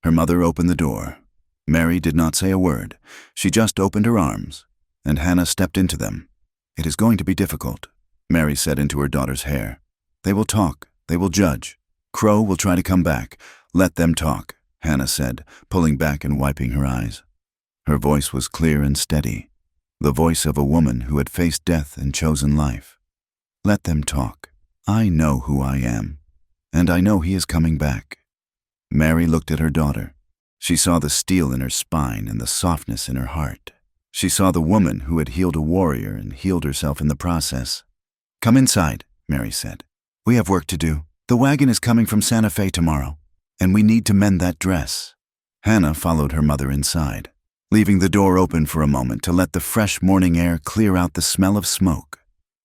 Her mother opened the door. Mary did not say a word. She just opened her arms, and Hannah stepped into them. "It is going to be difficult," Mary said into her daughter's hair. "They will talk. They will judge. Crow will try to come back. Let them talk," Hannah said, pulling back and wiping her eyes. Her voice was clear and steady, the voice of a woman who had faced death and chosen life. "Let them talk. I know who I am, and I know he is coming back." Mary looked at her daughter. She saw the steel in her spine and the softness in her heart. She saw the woman who had healed a warrior and healed herself in the process. "Come inside," Mary said. "We have work to do. The wagon is coming from Santa Fe tomorrow, and we need to mend that dress." Hannah followed her mother inside, leaving the door open for a moment to let the fresh morning air clear out the smell of smoke.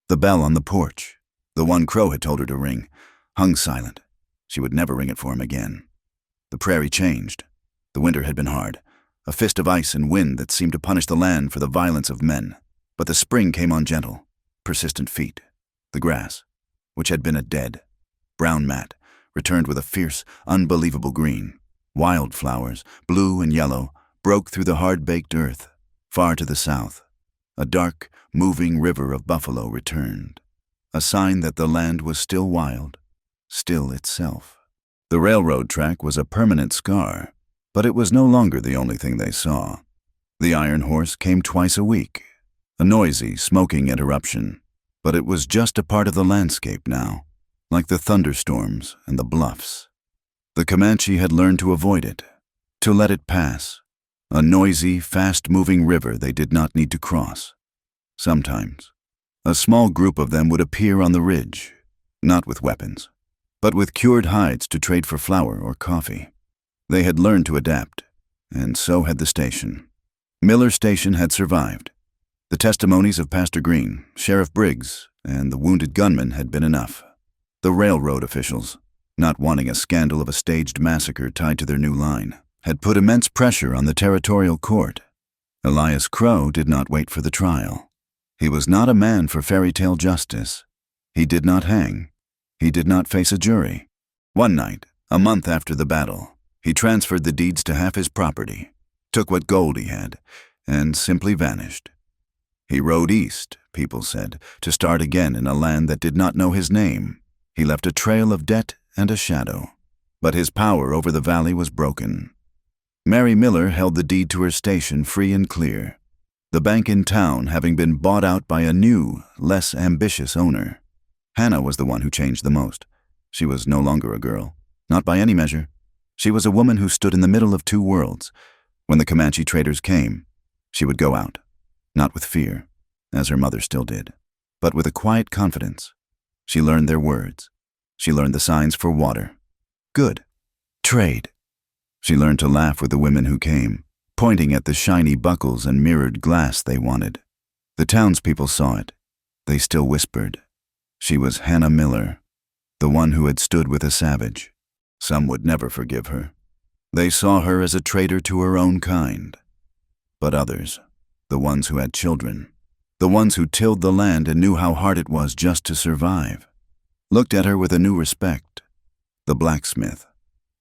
The bell on the porch, the one Crow had told her to ring, hung silent. She would never ring it for him again. The prairie changed. The winter had been hard, a fist of ice and wind that seemed to punish the land for the violence of men. But the spring came on gentle, persistent feet. The grass, which had been a dead, brown mat, returned with a fierce, unbelievable green. Wildflowers, blue and yellow, broke through the hard-baked earth. Far to the south, a dark, moving river of buffalo returned, a sign that the land was still wild, still itself. The railroad track was a permanent scar, but it was no longer the only thing they saw. The iron horse came twice a week, a noisy, smoking interruption, but it was just a part of the landscape now, like the thunderstorms and the bluffs. The Comanche had learned to avoid it, to let it pass, a noisy, fast-moving river they did not need to cross. Sometimes, a small group of them would appear on the ridge, not with weapons, but with cured hides to trade for flour or coffee. They had learned to adapt, and so had the station. Miller Station had survived. The testimonies of Pastor Green, Sheriff Briggs, and the wounded gunman had been enough. The railroad officials, not wanting a scandal of a staged massacre tied to their new line, had put immense pressure on the territorial court. Elias Crow did not wait for the trial. He was not a man for fairy tale justice. He did not hang. He did not face a jury. One night, a month after the battle, he transferred the deeds to half his property, took what gold he had, and simply vanished. He rode east, people said, to start again in a land that did not know his name. He left a trail of debt and a shadow, but his power over the valley was broken. Mary Miller held the deed to her station free and clear, the bank in town having been bought out by a new, less ambitious owner. Hannah was the one who changed the most. She was no longer a girl, not by any measure. She was a woman who stood in the middle of two worlds. When the Comanche traders came, she would go out, not with fear, as her mother still did, but with a quiet confidence. She learned their words. She learned the signs for water. Good. Trade. She learned to laugh with the women who came, pointing at the shiny buckles and mirrored glass they wanted. The townspeople saw it. They still whispered. She was Hannah Miller, the one who had stood with a savage. Some would never forgive her. They saw her as a traitor to her own kind. But others, the ones who had children, the ones who tilled the land and knew how hard it was just to survive, looked at her with a new respect. The blacksmith,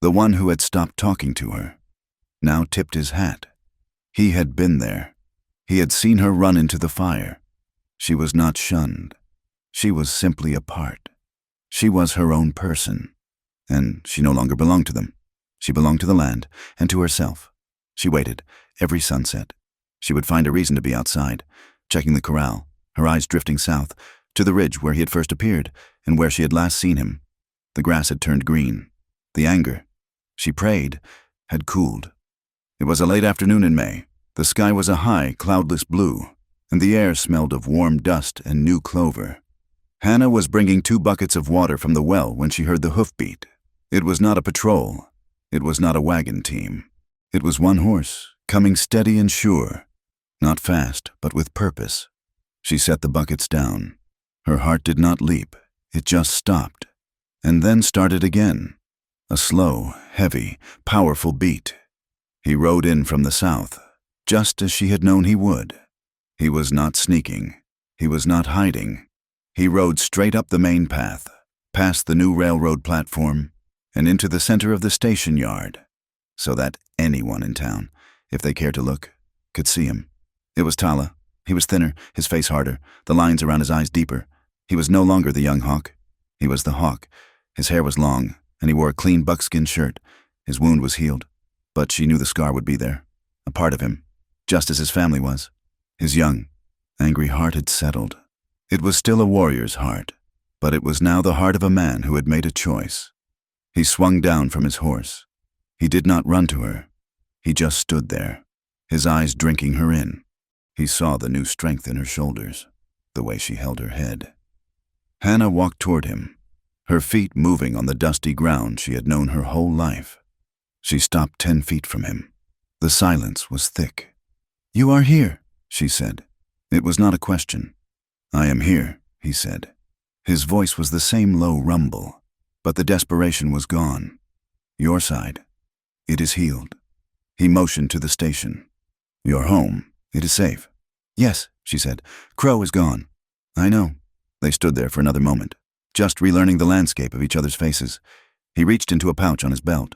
the one who had stopped talking to her, now tipped his hat. He had been there. He had seen her run into the fire. She was not shunned. She was simply a part. She was her own person, and she no longer belonged to them. She belonged to the land and to herself. She waited every sunset. She would find a reason to be outside, checking the corral, her eyes drifting south, to the ridge where he had first appeared and where she had last seen him. The grass had turned green. The anger, she prayed, had cooled. It was a late afternoon in May. The sky was a high, cloudless blue, and the air smelled of warm dust and new clover. Hannah was bringing 2 buckets of water from the well when she heard the hoofbeat. It was not a patrol. It was not a wagon team. It was one horse, coming steady and sure. Not fast, but with purpose. She set the buckets down. Her heart did not leap. It just stopped, and then started again. A slow, heavy, powerful beat. He rode in from the south, just as she had known he would. He was not sneaking. He was not hiding. He rode straight up the main path, past the new railroad platform, and into the center of the station yard, so that anyone in town, if they cared to look, could see him. It was Tala. He was thinner, his face harder, the lines around his eyes deeper. He was no longer the young hawk. He was the hawk. His hair was long, and he wore a clean buckskin shirt. His wound was healed, but she knew the scar would be there, a part of him, just as his family was. His young, angry heart had settled. It was still a warrior's heart, but it was now the heart of a man who had made a choice. He swung down from his horse. He did not run to her. He just stood there, his eyes drinking her in. He saw the new strength in her shoulders, the way she held her head. Hannah walked toward him, her feet moving on the dusty ground she had known her whole life. She stopped 10 feet from him. The silence was thick. "You are here," she said. It was not a question. "I am here," he said. His voice was the same low rumble, but the desperation was gone. "Your side. It is healed." He motioned to the station. "You're home. It is safe." "Yes," she said. "Crow is gone." "I know." They stood there for another moment, just relearning the landscape of each other's faces. He reached into a pouch on his belt.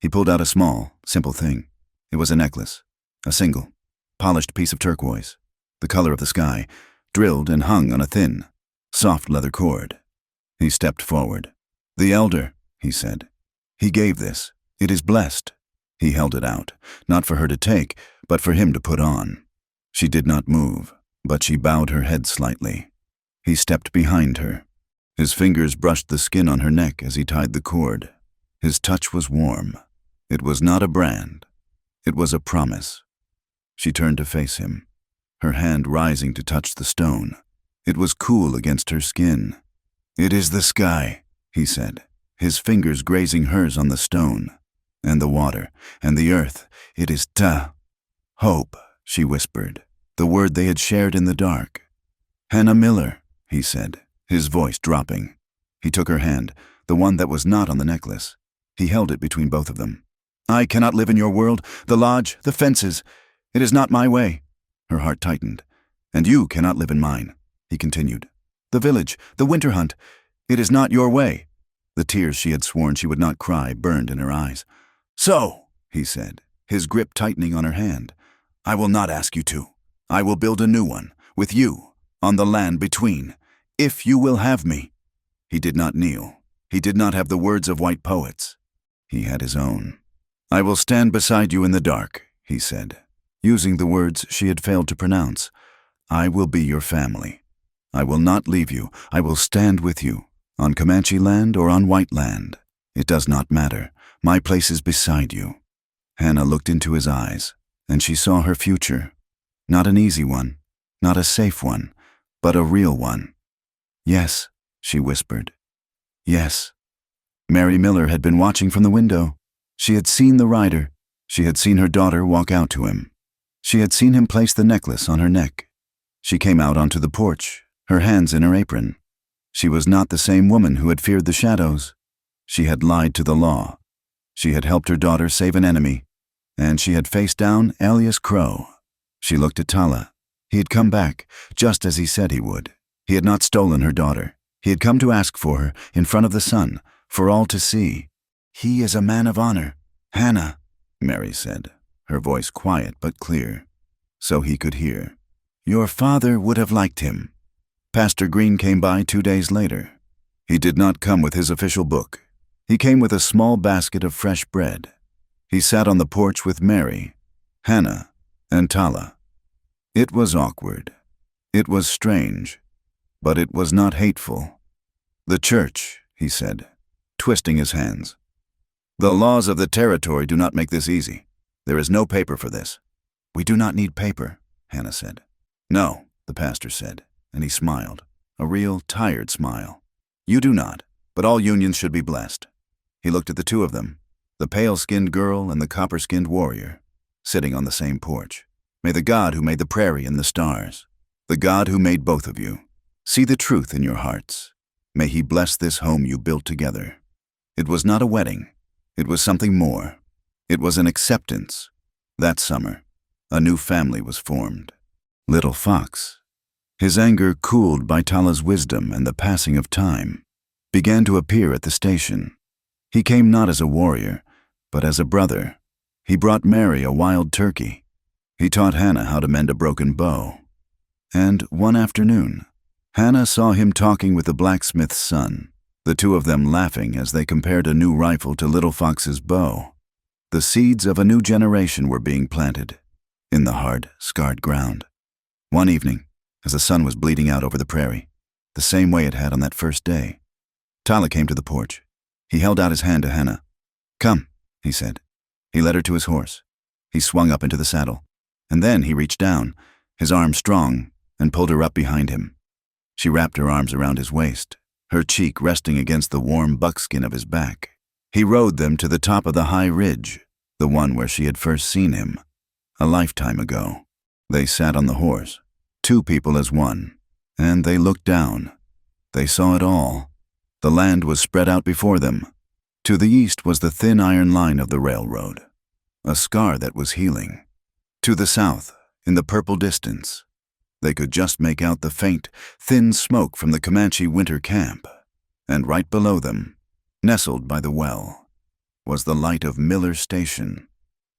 He pulled out a small, simple thing. It was a necklace, a single, polished piece of turquoise, the color of the sky, drilled and hung on a thin, soft leather cord. He stepped forward. "The elder," he said. "He gave this. It is blessed." He held it out, not for her to take, but for him to put on. She did not move, but she bowed her head slightly. He stepped behind her. His fingers brushed the skin on her neck as he tied the cord. His touch was warm. It was not a brand. It was a promise. She turned to face him, her hand rising to touch the stone. It was cool against her skin. "It is the sky," he said. his fingers grazing hers on the stone. And the water, and the earth, it is hope, she whispered, the word they had shared in the dark. Hannah Miller, he said, his voice dropping. He took her hand, the one that was not on the necklace. He held it between both of them. I cannot live in your world, the lodge, the fences. It is not my way. Her heart tightened. And you cannot live in mine, he continued. The village, the winter hunt. It is not your way. The tears she had sworn she would not cry burned in her eyes. So, he said, his grip tightening on her hand, I will not ask you to. I will build a new one, with you, on the land between, if you will have me. He did not kneel. He did not have the words of white poets. He had his own. I will stand beside you in the dark, he said, using the words she had failed to pronounce. I will be your family. I will not leave you. I will stand with you, on Comanche land or on white land. It does not matter. My place is beside you. Hannah looked into his eyes, and she saw her future. Not an easy one, not a safe one, but a real one. Yes, she whispered. Yes. Mary Miller had been watching from the window. She had seen the rider. She had seen her daughter walk out to him. She had seen him place the necklace on her neck. She came out onto the porch, her hands in her apron. She was not the same woman who had feared the shadows. She had lied to the law. She had helped her daughter save an enemy, and she had faced down Alias Crow. She looked at Tala. He had come back, just as he said he would. He had not stolen her daughter. He had come to ask for her, in front of the sun, for all to see. He is a man of honor. Hannah, Mary said, her voice quiet but clear, so he could hear. Your father would have liked him. Pastor Green came by 2 days later. He did not come with his official book. He came with a small basket of fresh bread. He sat on the porch with Mary, Hannah, and Tala. It was awkward. It was strange. But it was not hateful. The church, he said, twisting his hands. The laws of the territory do not make this easy. There is no paper for this. We do not need paper, Hannah said. No, the pastor said, and he smiled, a real tired smile. You do not, but all unions should be blessed. He looked at the two of them, the pale-skinned girl and the copper-skinned warrior, sitting on the same porch. May the God who made the prairie and the stars, the God who made both of you, see the truth in your hearts. May he bless this home you built together. It was not a wedding. It was something more. It was an acceptance. That summer, a new family was formed. Little Fox, his anger cooled by Tala's wisdom and the passing of time, began to appear at the station. He came not as a warrior, but as a brother. He brought Mary a wild turkey. He taught Hannah how to mend a broken bow. And one afternoon, Hannah saw him talking with the blacksmith's son, the two of them laughing as they compared a new rifle to Little Fox's bow. The seeds of a new generation were being planted in the hard, scarred ground. One evening, as the sun was bleeding out over the prairie, the same way it had on that first day, Tala came to the porch. He held out his hand to Hannah. Come, he said. He led her to his horse. He swung up into the saddle, and then he reached down, his arm strong, and pulled her up behind him. She wrapped her arms around his waist, her cheek resting against the warm buckskin of his back. He rode them to the top of the high ridge, the one where she had first seen him, a lifetime ago. They sat on the horse, two people as one, and they looked down. They saw it all. The land was spread out before them. To the east was the thin iron line of the railroad, a scar that was healing. To the south, in the purple distance, they could just make out the faint, thin smoke from the Comanche winter camp. And right below them, nestled by the well, was the light of Miller Station,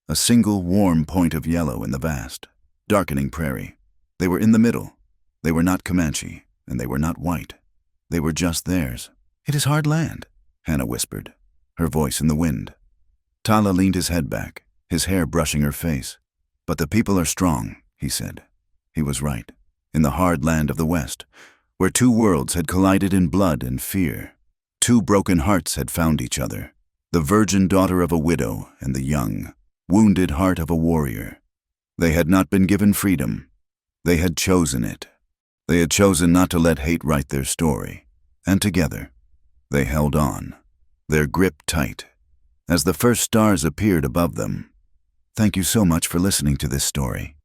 a single warm point of yellow in the vast, darkening prairie. They were in the middle. They were not Comanche, and they were not white. They were just theirs. It is hard land, Hannah whispered, her voice in the wind. Tala leaned his head back, his hair brushing her face. But the people are strong, he said. He was right. In the hard land of the West, where two worlds had collided in blood and fear, two broken hearts had found each other, the virgin daughter of a widow and the young, wounded heart of a warrior. They had not been given freedom. They had chosen it. They had chosen not to let hate write their story, and together, they held on. their grip tight, as the first stars appeared above them. Thank you so much for listening to this story.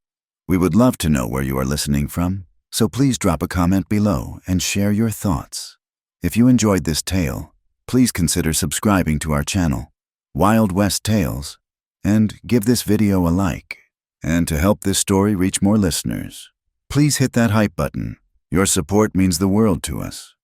We would love to know where you are listening from, so please drop a comment below and share your thoughts. If you enjoyed this tale, please consider subscribing to our channel, Wild West Tales, and give this video a like. And to help this story reach more listeners, please hit that hype button. Your support means the world to us.